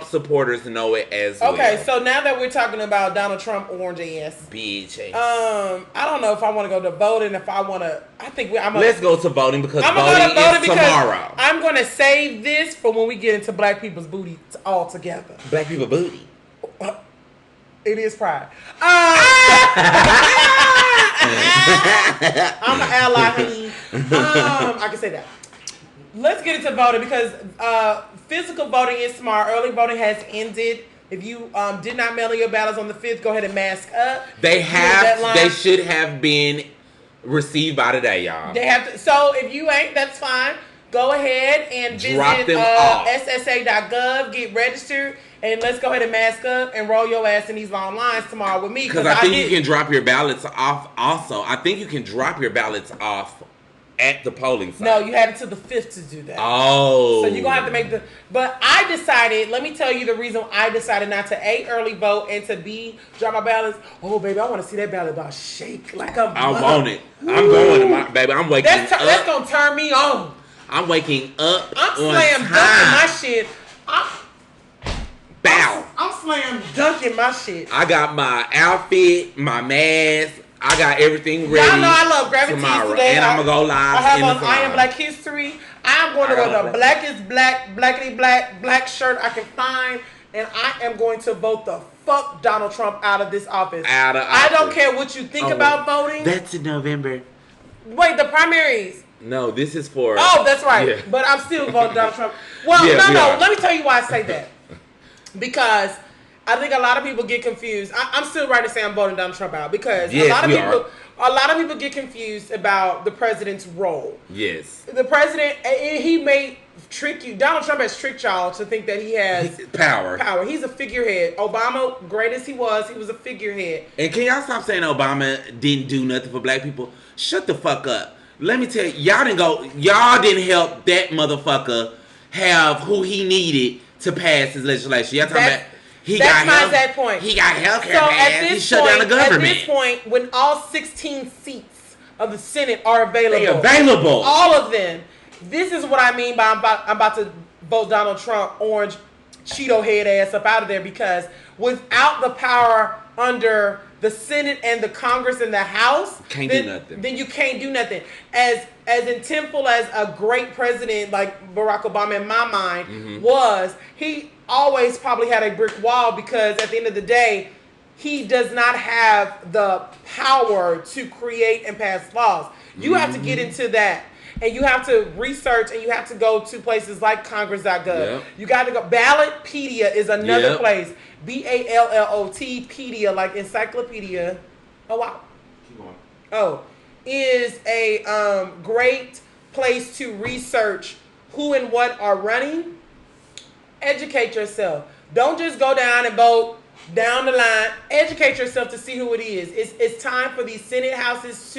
supporters know it as well. Okay, so now that we're talking about Donald Trump orange ass, bitch. I don't know if I want to go to voting. If I want to, let's go to voting because voting is tomorrow. I'm going to save this for when we get into Black people's booty all together. Black people booty. It is pride. I'm an ally, honey. I can say that. Let's get into voting because physical voting is tomorrow. Early voting has ended. If you did not mail in your ballots on the 5th, go ahead and mask up. They should have been received by today, y'all. They have to. So if you ain't, that's fine. Go ahead and visit ssa.gov, get registered, and let's go ahead and mask up and roll your ass in these long lines tomorrow with me. Because I think you can drop your ballots off also. I think you can drop your ballots off at the polling site. No, you had until the 5th to do that. Oh. So you're going to have to make the... But I decided, let me tell you the reason I decided not to A, early vote, and to B, drop my ballots. Oh, baby, I want to see that ballot box shake like a... I want it. I'm going to my... Baby, I'm waking up. That's going to turn me on. I'm waking up. I'm slam dunking my shit. Bow. I'm slam dunking my shit. I got my outfit, my mask. I got everything ready. Y'all know I love Gravity today. And I'm going to go live. I have on I Am Black History. I'm going to wear the blackest black, blackity black shirt I can find. And I am going to vote the fuck Donald Trump out of this office. I don't care what you think about voting. That's in November. Wait, the primaries. No, this is for... Oh, that's right. Yeah. But I'm still voting Donald Trump. Well, no. Let me tell you why I say that. Because I think a lot of people get confused. I'm still right to say I'm voting Donald Trump out because Yes, a lot of people get confused about the president's role. Yes. The president, he may trick you. Donald Trump has tricked y'all to think that he has power. He's a figurehead. Obama, great as he was a figurehead. And can y'all stop saying Obama didn't do nothing for black people? Shut the fuck up. Let me tell you, y'all didn't help that motherfucker have who he needed to pass his legislation. Y'all talking about that's my exact point. He got health care passed. He shut down the government. At this point, when all 16 seats of the Senate are available. They available. All of them. This is what I mean by I'm about to vote Donald Trump, orange Cheeto head ass up out of there, because without the power under the Senate and the Congress and the House, do nothing. Then you can't do nothing. As intentful as a great president like Barack Obama in my mind was, he always probably had a brick wall, because at the end of the day, he does not have the power to create and pass laws. You have to get into that. And you have to research, and you have to go to places like Congress.gov. Yep. You got to go. Ballotpedia is another place. Ballotpedia, like encyclopedia. Oh, wow. Keep going. Oh, is a great place to research who and what are running. Educate yourself. Don't just go down and vote down the line. Educate yourself to see who it is. It's time for these Senate houses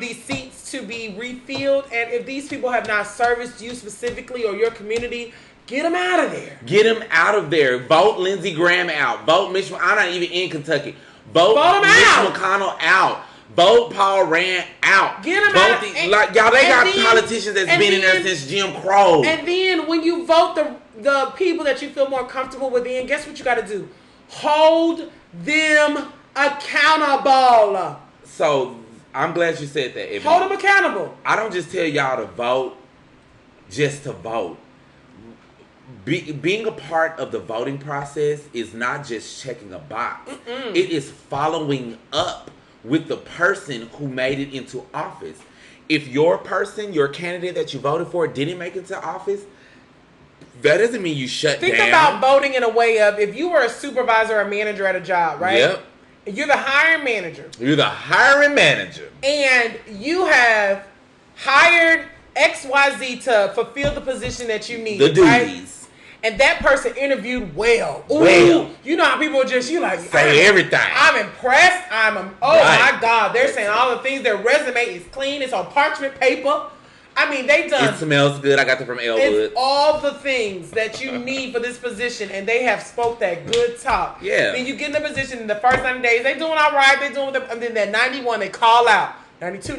these seats to be refilled. And if these people have not serviced you specifically or your community, get them out of there. Get them out of there. Vote Lindsey Graham out. Vote Mitch. I'm not even in Kentucky. Vote Mitch McConnell out. Vote Paul Rand out. Get them out. They got politicians that's been in there since Jim Crow. And then when you vote the people that you feel more comfortable with, then guess what you got to do? Hold them accountable. So I'm glad you said that. Hold them accountable. I don't just tell y'all to vote just to vote. Being a part of the voting process is not just checking a box. It is following up with the person who made it into office. If your candidate that you voted for didn't make it to office, that doesn't mean you shut down. Think about voting in a way of, if you were a supervisor or manager at a job, right? Yep. You're the hiring manager. You're the hiring manager. And you have hired XYZ to fulfill the position that you need. The duties. Right? And that person interviewed well. Ooh, you know how people just, you like, say everything. I'm impressed. My God. They're saying all the things. Their resume is clean. It's on parchment paper. I mean, they done. It smells good. I got that from Elwood. It's all the things that you need for this position, and they have spoke that good talk. Yeah. Then you get in the position in the first 90 days. They doing all right. They doing and then that 91 they call out. 92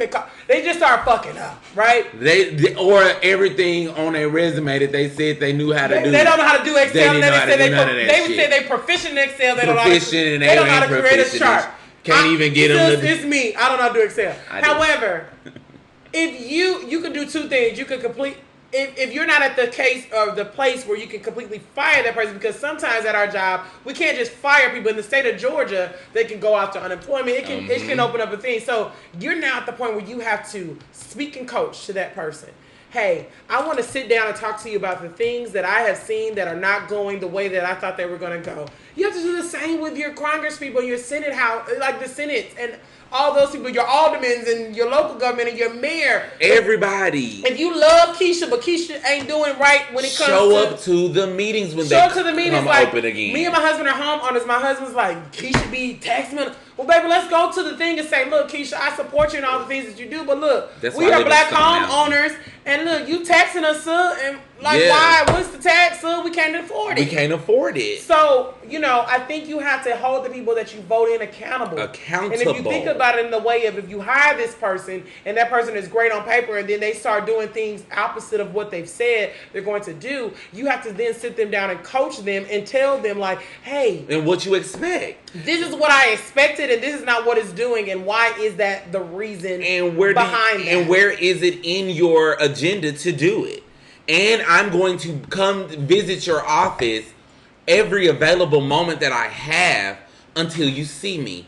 they just start fucking up, right? They or everything on their resume that they said they knew how to do. They don't know how to do Excel. They would say they proficient in Excel. They don't know how to create a chart. Can't even get them. It's me. I don't know how to do Excel. However, if you could do two things. You could complete. If you're not at the case or the place where you can completely fire that person, because sometimes at our job we can't just fire people. In the state of Georgia, they can go after unemployment. It can open up a thing. So you're now at the point where you have to speak and coach to that person. Hey, I want to sit down and talk to you about the things that I have seen that are not going the way that I thought they were going to go. You have to do the same with your Congress people, your Senate house, like the Senate and all those people, your aldermen and your local government and your mayor. Everybody. If you love Keisha, but Keisha ain't doing right when it comes show up to the meetings when they come open again. Me and my husband are homeowners. My husband's like, Keisha be taxing me. Well, baby, let's go to the thing and say, look, Keisha, I support you in all the things that you do, but look, we are black homeowners, and look, you taxing us, sir, and why? What's the tax, sir? We can't afford it. We can't afford it. So, I think you have to hold the people that you vote in accountable. And if you think about it in the way of, if you hire this person, and that person is great on paper, and then they start doing things opposite of what they've said they're going to do, you have to then sit them down and coach them and tell them, like, hey. And what you expect. This is what I expected, and this is not what it's doing, and why is that the reason behind that? And where is it in your agenda to do it? And I'm going to come visit your office every available moment that I have until you see me.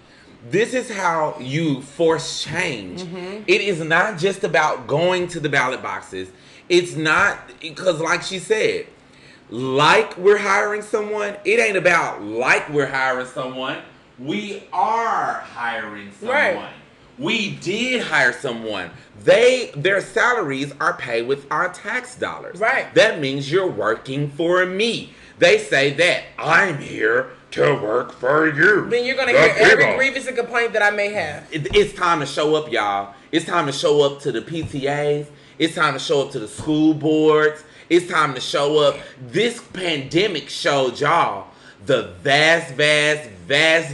This is how you force change. It is not just about going to the ballot boxes. It's not, because like she said, like we're hiring someone. It ain't about like we're hiring someone. We are hiring someone. Right. We did hire someone. Their salaries are paid with our tax dollars. Right. That means you're working for me. They say that I'm here to work for you. Then you're gonna hear every grievance and complaint that I may have. It's time to show up, y'all. It's time to show up to the PTAs. It's time to show up to the school boards. It's time to show up. This pandemic showed y'all the vast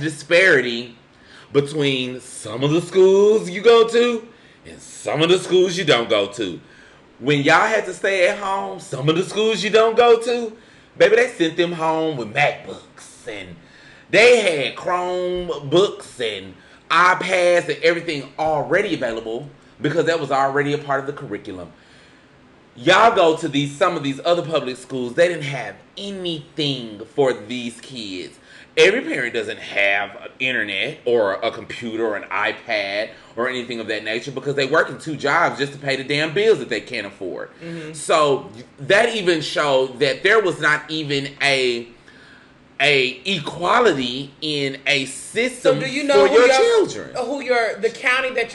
disparity between some of the schools you go to and some of the schools you don't go to. When y'all had to stay at home, some of the schools you don't go to, baby, they sent them home with MacBooks and they had Chromebooks and iPads and everything already available because that was already a part of the curriculum. Y'all go to some of these other public schools, they didn't have anything for these kids. Every parent doesn't have internet or a computer or an iPad or anything of that nature because they work in 2 jobs just to pay the damn bills that they can't afford. Mm-hmm. So that even showed that there was not even a equality in a system so do you know for your children. The county that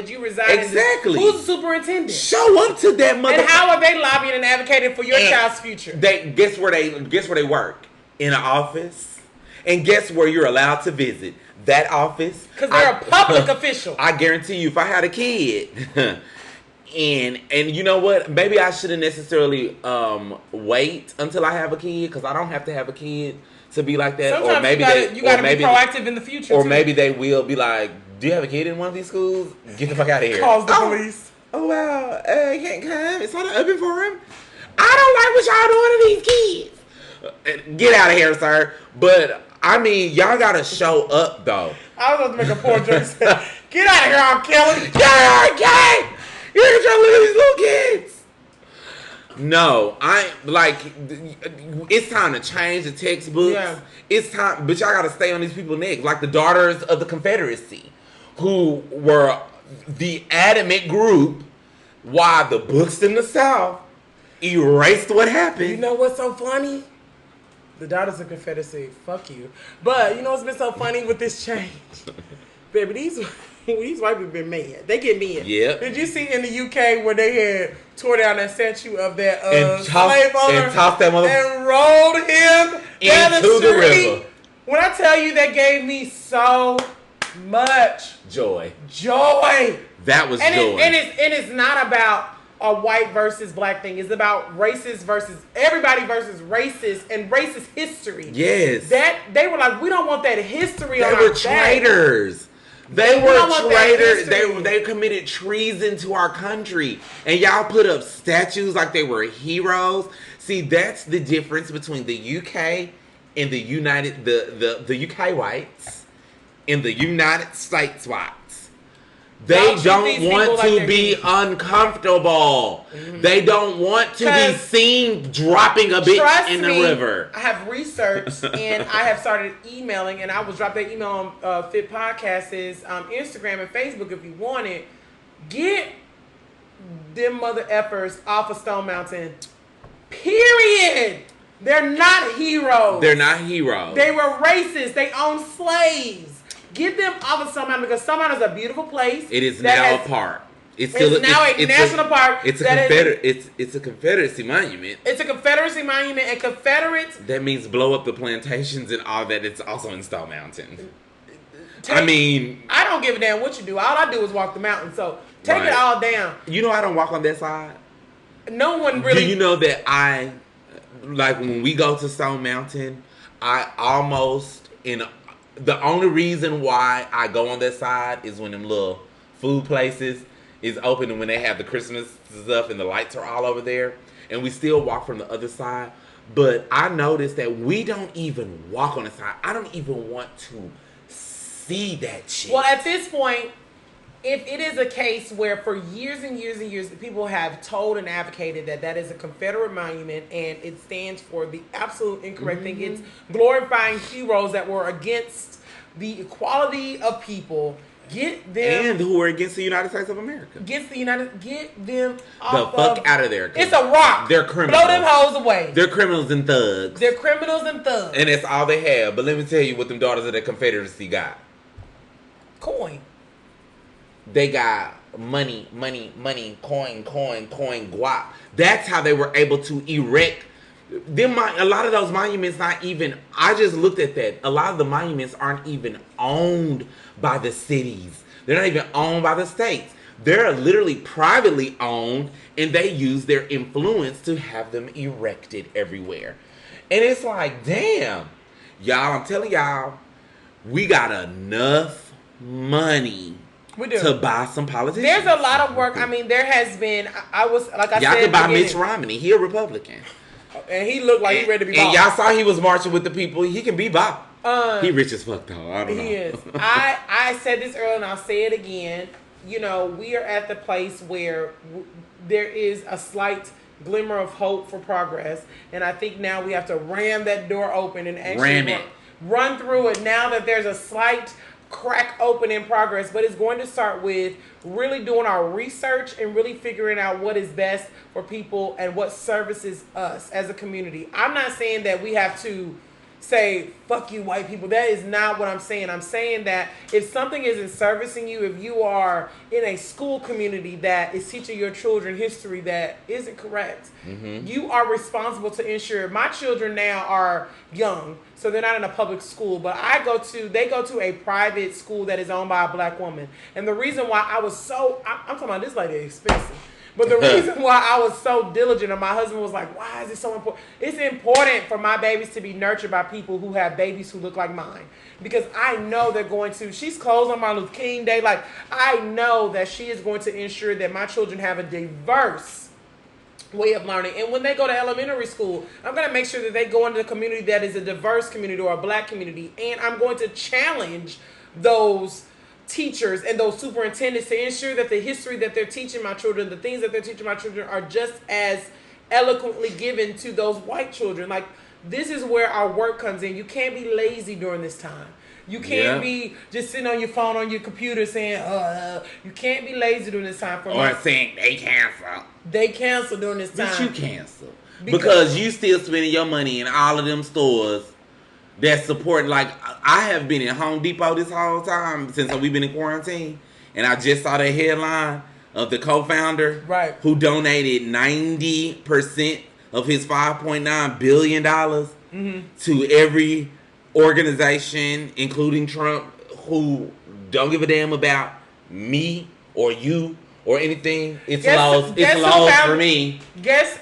you reside in? Exactly. Who's the superintendent? Show up to that motherfucker. And how are they lobbying and advocating for your child's future? Guess where they work? In an office. And guess where you're allowed to visit? That office. Because they're a public official. I guarantee you, if I had a kid, and you know what? Maybe I shouldn't necessarily wait until I have a kid because I don't have to have a kid to be like that. Sometimes or maybe you gotta be proactive in the future. Or maybe they will be like, "Do you have a kid in one of these schools? Get the fuck out of here." Calls the police. Oh well, he can't come. It's not open for him. I don't like what y'all doing to these kids. Get out of here, sir. But I mean, y'all gotta show up though. I was about to make a poor joke. Get out of here, I'm killing. Get out of here, you're trying to look at these little kids. No, it's time to change the textbooks. Yeah. It's time, but y'all gotta stay on these people's necks, like the Daughters of the Confederacy, who were the adamant group why the books in the South erased what happened. You know what's so funny? The Daughters of the Confederacy, fuck you. But you know what's been so funny with this change? Baby, these white people been mad. They get mad. Yeah. Did you see in the UK where they had tore down that statue of that slave owner and tossed that motherfucker and rolled him down into the river? When I tell you that gave me so much joy. That was joy. It's not about a white versus black thing. It's about racist versus everybody versus racist and racist history. Yes. That they were like, we don't want that history on our back. They were traitors. They were traitors. They committed treason to our country. And y'all put up statues like they were heroes. See, that's the difference between the UK and the UK whites and the United States whites. They don't want to be uncomfortable. Mm-hmm. They don't want to be seen dropping a bitch in the river. I have researched and I have started emailing, and I will drop that email on Fit Podcasts' Instagram and Facebook if you want it. Get them mother effers off of Stone Mountain. Period. They're not heroes. They're not heroes. They were racist. They owned slaves. Get them off of Stone Mountain because Stone Mountain is a beautiful place. It is now a park. It's now a national park. It's a Confederacy monument. It's a Confederacy monument, and Confederates. That means blow up the plantations and all that. It's also in Stone Mountain. I don't give a damn what you do. All I do is walk the mountain. So take it all down. You know I don't walk on that side. No one really. Do you know that when we go to Stone Mountain, the only reason why I go on that side is when them little food places is open and when they have the Christmas stuff and the lights are all over there. And we still walk from the other side. But I noticed that we don't even walk on the side. I don't even want to see that shit. Well, at this point, if it is a case where for years and years and years, people have told and advocated that is a Confederate monument and it stands for the absolute incorrect thing. It's glorifying heroes that were against the equality of people Get them. And who are against the United States of America. Get them off the fuck out of there. It's a rock. They're criminals. Blow them hoes away. They're criminals and thugs. And that's all they have. But let me tell you what them daughters of the Confederacy got. Coin. They got money, coin, guap. That's how they were able to erect them. A lot of those monuments, not even. I just looked at that. A lot of the monuments aren't even owned by the cities. They're not even owned by the states. They're literally privately owned, and they use their influence to have them erected everywhere. And it's like, damn, y'all. I'm telling y'all, we got enough money. We do. To buy some politicians. There's a lot of work. I mean, there has been. I was like I y'all said. Y'all could buy Mitch Romney. He a Republican. And he looked like he ready to be bought. And y'all saw he was marching with the people. He can be bought. He rich as fuck though. I don't know. He is. I said this earlier and I'll say it again. You know, we are at the place where there is a slight glimmer of hope for progress. And I think now we have to ram that door open and actually run through it now that there's a slight crack open in progress. But it's going to start with really doing our research and really figuring out what is best for people and what services us as a community. I'm not saying that we have to say, fuck you white people. That is not what I'm saying. I'm saying that if something isn't servicing you, if you are in a school community that is teaching your children history that isn't correct, you are responsible to ensure. My children now are young, so they're not in a public school, but they go to a private school that is owned by a black woman. And the reason why I'm talking about this lady expensive. But the reason why I was so diligent and my husband was like, why is it so important? It's important for my babies to be nurtured by people who have babies who look like mine. Because I know they're going to, she's closed on Martin Luther King Day. Like, I know that she is going to ensure that my children have a diverse way of learning. And when they go to elementary school, I'm going to make sure that they go into a community that is a diverse community or a black community. And I'm going to challenge those teachers and those superintendents to ensure that the history that they're teaching my children, the things that they're teaching my children are just as eloquently given to those white children. Like, this is where our work comes in. You can't be lazy during this time. You can't be just sitting on your phone, on your computer saying, you can't be lazy during this time. Or saying they cancel. They cancel during this time. But you cancel. Because you still spending your money in all of them stores that support. Like, I have been in Home Depot this whole time since we've been in quarantine, and I just saw the headline of the co-founder who donated 90% of his $5.9 billion to every organization, including Trump, who don't give a damn about me or you or anything. It's lost for me. Guess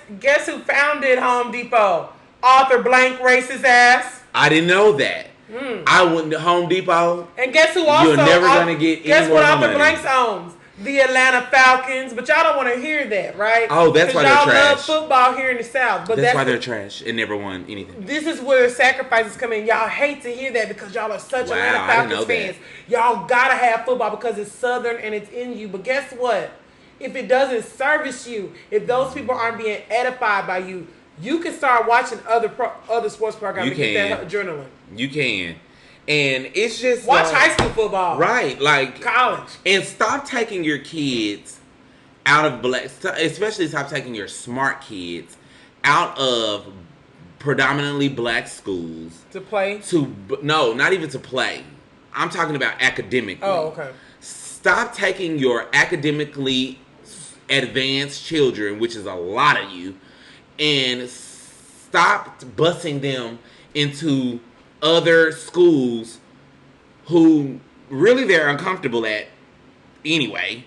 who founded Home Depot? Arthur Blank racist ass. I didn't know that. I went to Home Depot. And guess who also? You're never gonna get any more money. Guess what Arthur Blanks owns? The Atlanta Falcons. But y'all don't want to hear that, right? Oh, that's why they're trash. Y'all love football here in the South. But that's why they're trash and never won anything. This is where sacrifices come in. Y'all hate to hear that because y'all are such Atlanta Falcons fans. Y'all gotta have football because it's Southern and it's in you. But guess what? If it doesn't service you, if those people aren't being edified by you, you can start watching other sports programs and get that adrenaline. You can. And it's just watch high school football. Right, like college. And stop taking your kids out of especially stop taking your smart kids out of predominantly black schools. To play? No, not even to play. I'm talking about academically. Oh, okay. Stop taking your academically advanced children, which is a lot of you, and stop busing them into other schools who really they're uncomfortable at anyway,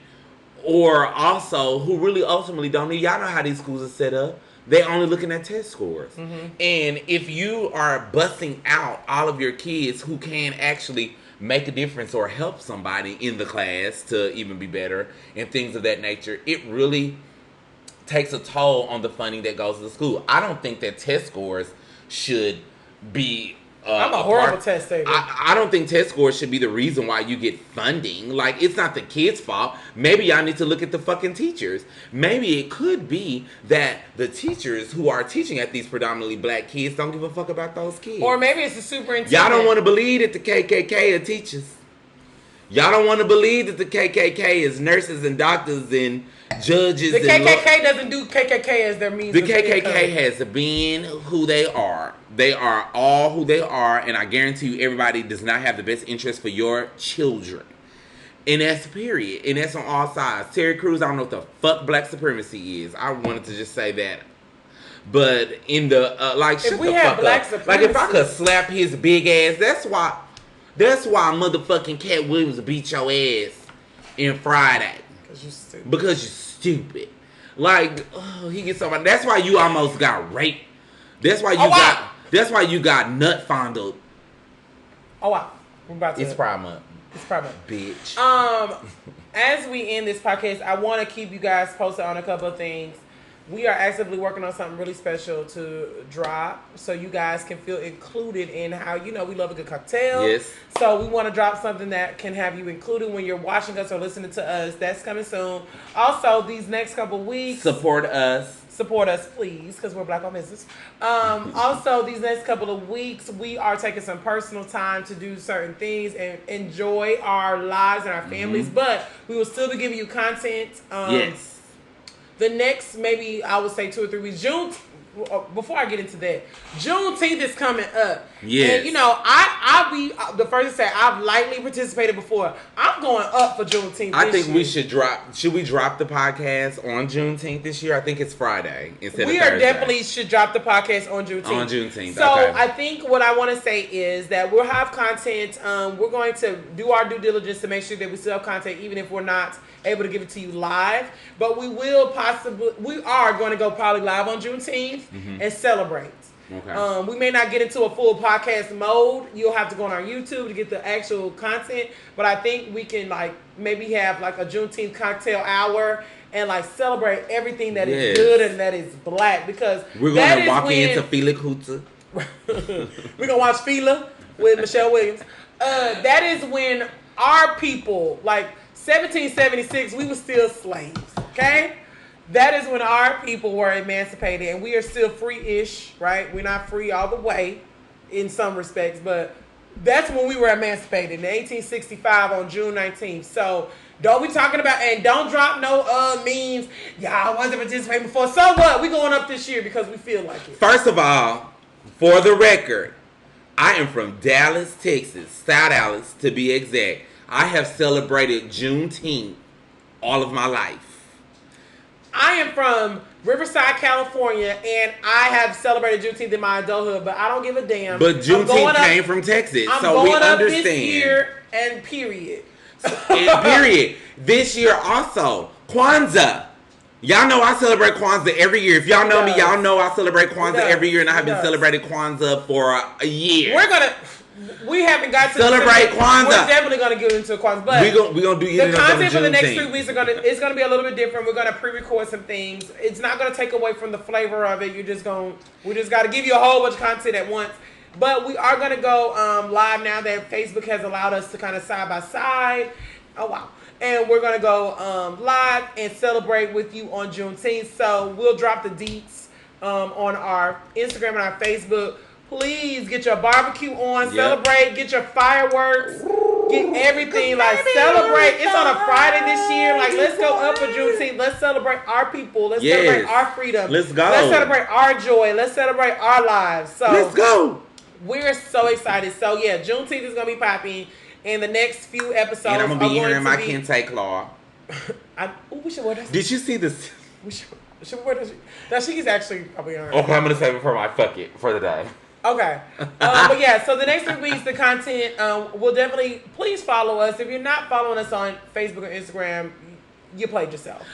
or also who really ultimately don't need. Y'all know how these schools are set up. They only looking at test scores. And if you are busting out all of your kids who can actually make a difference or help somebody in the class to even be better and things of that nature, it really takes a toll on the funding that goes to the school. I don't think that test scores should be I'm a horrible test taker. I don't think test scores should be the reason why you get funding. Like, it's not the kids' fault. Maybe y'all need to look at the fucking teachers. Maybe it could be that the teachers who are teaching at these predominantly black kids don't give a fuck about those kids. Or maybe it's the superintendent. Y'all don't want to believe that the KKK are teachers. Y'all don't want to believe that the KKK is nurses and doctors and judges. The KKK doesn't do KKK as their means. The KKK has been who they are. They are all who they are, and I guarantee you, everybody does not have the best interest for your children. And that's period. And that's on all sides. Terry Crews, I don't know what the fuck black supremacy is. I wanted to just say that. But in the if we had black supremacy, like if I could slap his big ass, that's why motherfucking Cat Williams beat your ass in Friday. Because you're stupid. Like, he gets somebody. That's why you almost got raped. That's why you got nut fondled. Oh wow. We're about to. It's Pride Month. It's Pride Month. Bitch. As we end this podcast, I want to keep you guys posted on a couple of things. We are actively working on something really special to drop so you guys can feel included in how, we love a good cocktail. Yes. So we want to drop something that can have you included when you're watching us or listening to us. That's coming soon. Also, these next couple weeks. Support us, please, because we're black on business. Also, these next couple of weeks, we are taking some personal time to do certain things and enjoy our lives and our families. But we will still be giving you content. Yes. The next, maybe I would say 2 or 3 weeks. Before I get into that, Juneteenth is coming up. Yes. And I'll be the first to say I've lightly participated before. I'm going up for Juneteenth. I think we should we drop the podcast on Juneteenth this year? I think it's Friday instead of Thursday. We definitely should drop the podcast on Juneteenth. On Juneteenth. So okay. I think what I want to say is that we'll have content. We're going to do our due diligence to make sure that we still have content, even if we're not able to give it to you live. But we are going to go probably live on Juneteenth and celebrate. Okay. We may not get into a full podcast mode. You'll have to go on our YouTube to get the actual content. But I think we can maybe have a Juneteenth cocktail hour and celebrate everything that is good and that is black, because we're going to walk into Fela Kuti. We're going to watch Fela with Michelle Williams. That is when our people, 1776, we were still slaves, okay? That is when our people were emancipated, and we are still free-ish, right? We're not free all the way in some respects, but that's when we were emancipated in 1865 on June 19th. So don't be talking about, and don't drop no memes. Y'all wasn't participating before. So what? We going up this year because we feel like it. First of all, for the record, I am from Dallas, Texas, South Dallas to be exact. I have celebrated Juneteenth all of my life. I am from Riverside, California, and I have celebrated Juneteenth in my adulthood, but I don't give a damn. But Juneteenth came from Texas, so we understand. This year and period. And period. This year also, Kwanzaa. Y'all know I celebrate Kwanzaa every year. If y'all know me, y'all know I celebrate Kwanzaa every year, and I have been celebrating Kwanzaa for a year. We haven't got to celebrate Kwanzaa. We're definitely gonna get into Kwanzaa, but we're gonna do the content for the next 3 weeks it's gonna be a little bit different. We're gonna pre-record some things. It's not gonna take away from the flavor of it. We just gotta give you a whole bunch of content at once. But we are gonna go live now that Facebook has allowed us to kind of side by side. Oh wow! And we're gonna go live and celebrate with you on Juneteenth. So we'll drop the deets on our Instagram and our Facebook. Please get your barbecue on, celebrate, get your fireworks, get everything, celebrate. It's on a Friday this year. Let's go up for Juneteenth. Let's celebrate our people. Let's celebrate our freedom. Let's go. Let's celebrate our joy. Let's celebrate our lives. So let's go. We're so excited. So yeah, Juneteenth is gonna be popping in the next few episodes. And I'm gonna be here in my kente claw. We should wear that. Did you see this? Should we wear that? That she's actually probably on. Okay, I'm gonna save it for my fuck it for the day. Okay. But yeah, so the next 3 weeks, the content will definitely, please follow us. If you're not following us on Facebook or Instagram, you played yourself.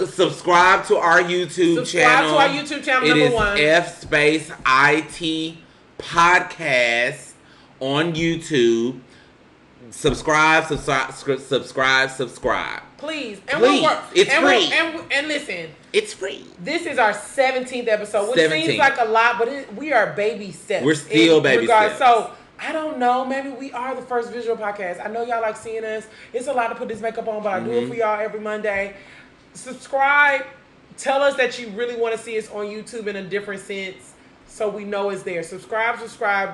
Subscribe to our YouTube channel. Subscribe to our YouTube channel, number one. It is FSpace IT Podcast on YouTube. Subscribe. Please. Please. It's free. And listen. It's free. This is our 17th episode, which seems like a lot, but we are baby steps. We're still baby steps. So, I don't know. Maybe we are the first visual podcast. I know y'all like seeing us. It's a lot to put this makeup on, but I do it for y'all every Monday. Subscribe. Tell us that you really want to see us on YouTube in a different sense so we know it's there. Subscribe.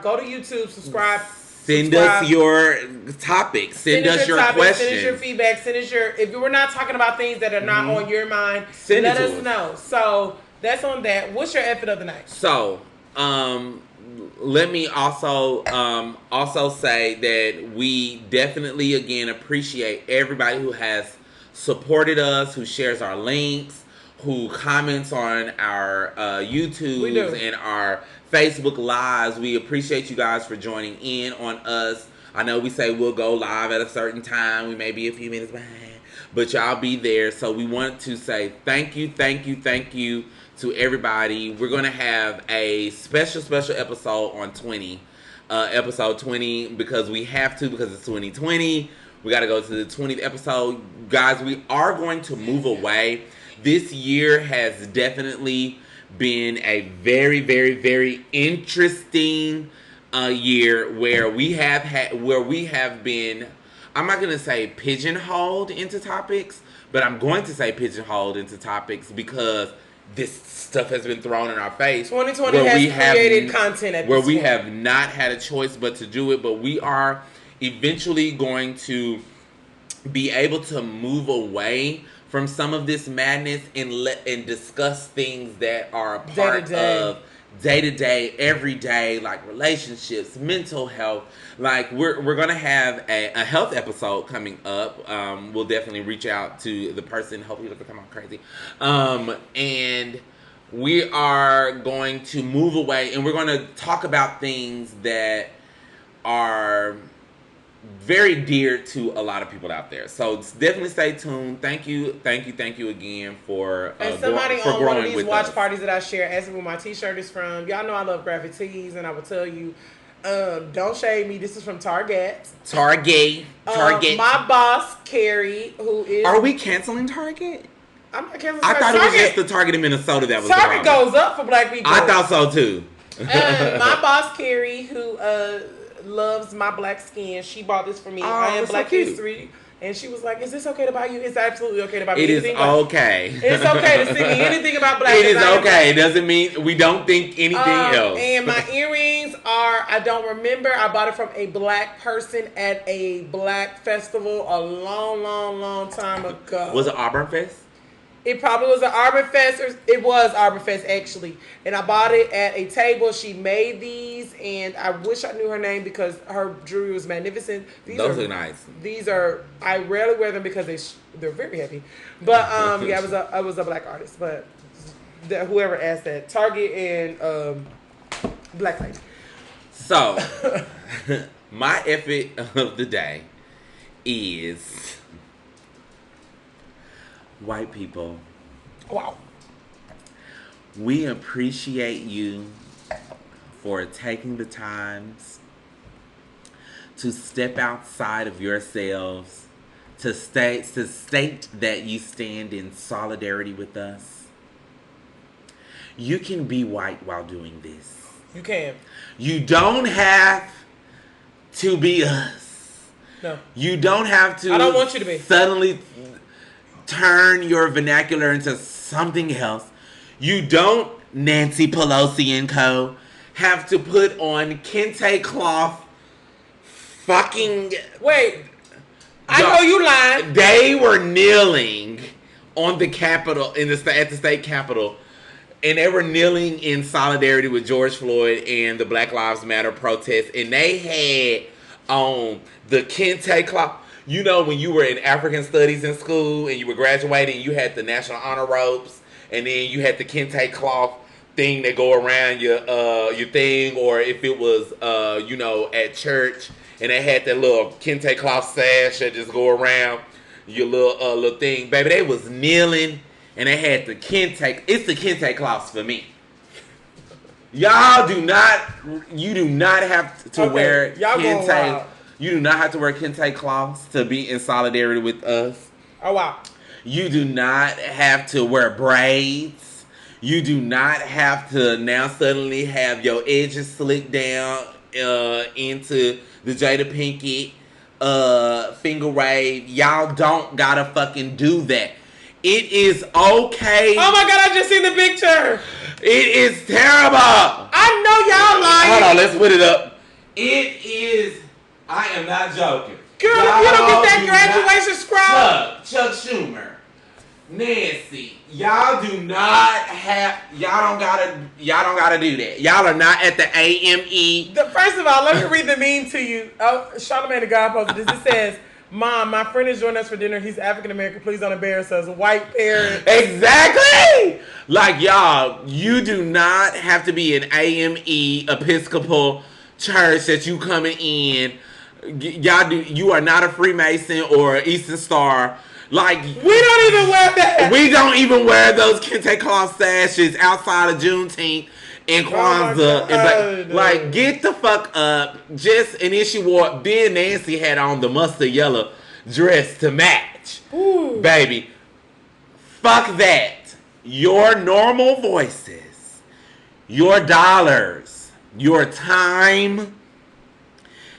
Go to YouTube. Subscribe. Send us your topics. Send us your questions. Send us your feedback. Send us your. If we're not talking about things that are not on your mind, let us know. So that's on that. What's your effort of the night? So, let me also say that we definitely again appreciate everybody who has supported us, who shares our links, who comments on our YouTubes and our Facebook Lives. We appreciate you guys for joining in on us. I know we say we'll go live at a certain time. We may be a few minutes behind, but y'all be there. So we want to say thank you to everybody. We're going to have a special episode on episode 20, because we have to, because it's 2020. We got to go to the 20th episode. Guys, we are going to move away. This year has definitely been a very, very, very interesting year where we have been, I'm not going to say pigeonholed into topics, but I'm going to say pigeonholed into topics because this stuff has been thrown in our face. 2020 has created content at where this we point. have not had a choice but to do it, but we are eventually going to be able to move away from some of this madness and discuss things that are a part of day-to-day, everyday, like relationships, mental health. Like we're gonna have a health episode coming up. We'll definitely reach out to the person. Hopefully it doesn't come out crazy. And we are going to move away, and we're going to talk about things that are very dear to a lot of people out there. So definitely stay tuned. Thank you again for and somebody for on growing one of these with watch us. Parties that I share asked me where my t-shirt is from. Y'all know I love graphic tees, and I will tell you, don't shade me. This is from Target. Target. My boss, Carrie, who is... Are we canceling Target? I'm not canceling I Target. thought it was just the Target in Minnesota that was Target goes up for black people. I thought so too. My boss, Carrie, who loves my black skin, she bought this for me. I am Black History. And she was like, "Is this okay to buy you?" It's absolutely okay to buy me. It is okay. It's okay to send me anything about black. It is okay. It doesn't mean we don't think anything else. And my earrings are, I don't remember. I bought it from a black person at a black festival a long time ago. Was it Auburn Fest? It probably was an Arbor Fest. It was Arbor Fest, actually. And I bought it at a table. She made these, and I wish I knew her name because her jewelry was magnificent. Those are nice. These are, I rarely wear them because they're very heavy. But, yeah, I was a black artist. But whoever asked that, Target and Black Lady. So, my effort of the day is... white people. Wow. We appreciate you for taking the times to step outside of yourselves, to state that you stand in solidarity with us. You can be white while doing this. You can. You don't have to be us. No. You don't have to. I don't want you to be. Suddenly turn your vernacular into something else. You don't, Nancy Pelosi and co, have to put on kente cloth fucking... Wait. I know you lying. They were kneeling on the Capitol, at the state Capitol, and they were kneeling in solidarity with George Floyd and the Black Lives Matter protests, and they had on the kente cloth. You know, when you were in African studies in school and you were graduating, you had the National Honor Robes, and then you had the kente cloth thing that go around your thing, or if it was at church and they had that little kente cloth sash that just go around your little thing. Baby, they was kneeling and they had the kente. It's the kente cloths for me. Y'all do not. You do not have to wear kente. You do not have to wear kente cloths to be in solidarity with us. Oh, wow. You do not have to wear braids. You do not have to now suddenly have your edges slicked down into the Jada Pinkett finger wave. Y'all don't gotta fucking do that. It is okay. Oh my God, I just seen the picture. It is terrible. I know y'all lying. Hold on, let's put it up. It is I am not joking. Girl, if you don't get that graduation scroll. Chuck Schumer, Nancy, y'all don't gotta do that. Y'all are not at the AME. First of all, let me read the meme to you. Oh, Charlamagne the God posted this. It says, Mom, my friend is joining us for dinner. He's African American. Please don't embarrass us. White parent. Exactly. Like, y'all, you do not have to be an AME Episcopal church that you coming in. Y'all do. You are not a Freemason or Eastern Star. Like, we don't even wear that. We don't even wear those kente cloth sashes outside of Juneteenth and Kwanzaa. Like, get the fuck up. And then she wore. Then Nancy had on the mustard yellow dress to match. Ooh. Baby, fuck that. Your normal voices, your dollars, your time,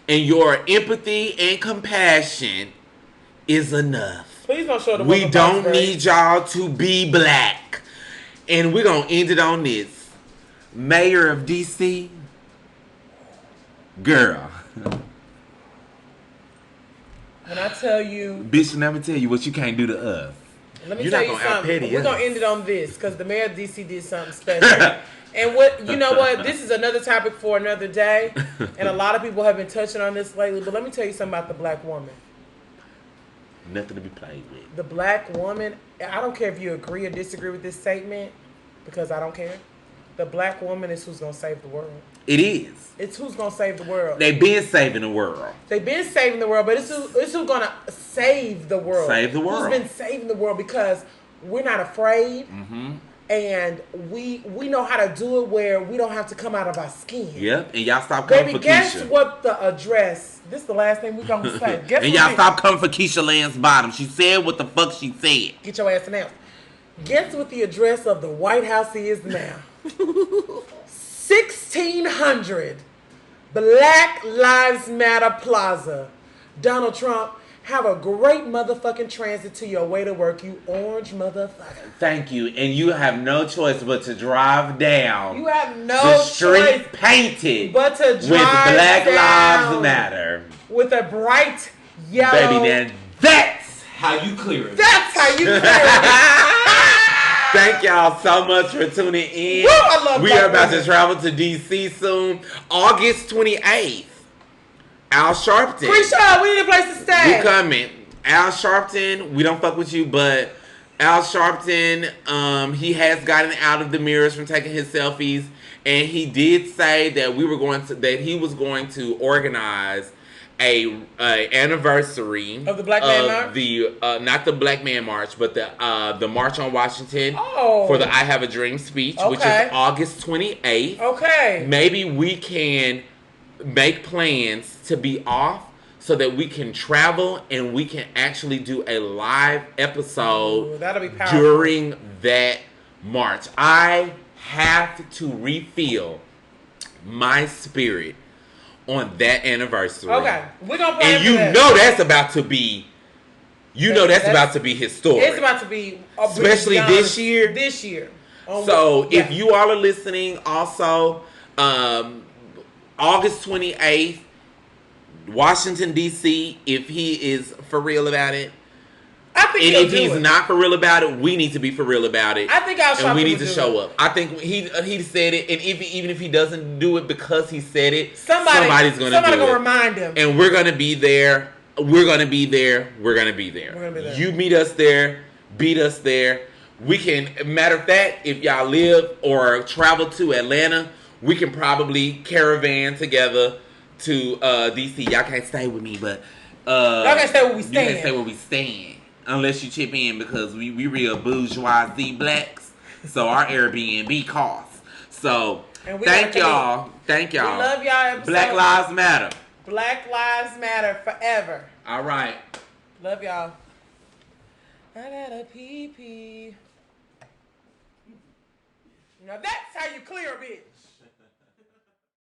and your empathy and compassion is enough. Please don't show the We don't need y'all to be black. And we're going to end it on this. Mayor of D.C., girl. When I tell you... Bitch, let me tell you what you can't do to us. Let me tell you something. We're going to end it on this because the mayor of D.C. did something special. And you know what? This is another topic for another day. And a lot of people have been touching on this lately. But let me tell you something about the black woman. Nothing to be played with. The black woman, I don't care if you agree or disagree with this statement, because I don't care. The black woman is who's going to save the world. It is. It's who's going to save the world. They've been saving the world. They've been saving the world, but it's who's going to save the world. Save the world. Who's been saving the world because we're not afraid. Mm-hmm. And we know how to do it where we don't have to come out of our skin. Yep, and y'all stop coming for Keisha. Guess what the address, this is the last thing we're going to say. And y'all stop coming for Keisha Lance Bottom. She said what the fuck she said. Get your ass announced. Guess what the address of the White House is now? 1600 Black Lives Matter Plaza. Donald Trump, have a great motherfucking transit to your way to work, you orange motherfucker. Thank you. And you have no choice but to drive down. You have no the street choice painted but to drive with Black down Lives Matter. With a bright yellow. Baby, now that's how you clear it. That's how you clear it. Thank y'all so much for tuning in. Woo, I love we are about to travel to DC soon. August 28th. Al Sharpton. Pre-show, we need a place to stay. We coming. Al Sharpton, we don't fuck with you, but Al Sharpton, he has gotten out of the mirrors from taking his selfies, and he did say that he was going to organize a anniversary of the Black Man March. Not the Black Man March, but the March on Washington for the I Have a Dream speech, which is August 28th. Okay. Maybe we can make plans to be off so that we can travel and we can actually do a live episode that'll be powerful. During that march. I have to refill my spirit on that anniversary. Okay, we're gonna play. And that's about to be. That's about to be historic. It's about to be, especially this year. This year. So if you all are listening, also August 28th, Washington D.C. If he is for real about it. I think and if he's not for real about it, we need to be for real about it. I think and we need to show up. I think he said it, and even if he doesn't do it because he said it, somebody's going to do it. Somebody's going to remind him. And we're going to be there. We're going to be there. We're going to be there. You meet us there. Beat us there. We can. Matter of fact, if y'all live or travel to Atlanta, we can probably caravan together to DC. Y'all can't stay with me, but y'all can stay where we stand. You can stay where we stand. Unless you chip in because we real bourgeoisie blacks. So our Airbnb costs. So thank y'all. Thank y'all. We love y'all. Black Lives Matter. Black Lives Matter forever. All right. Love y'all. I got a pee-pee. Now that's how you clear a bitch.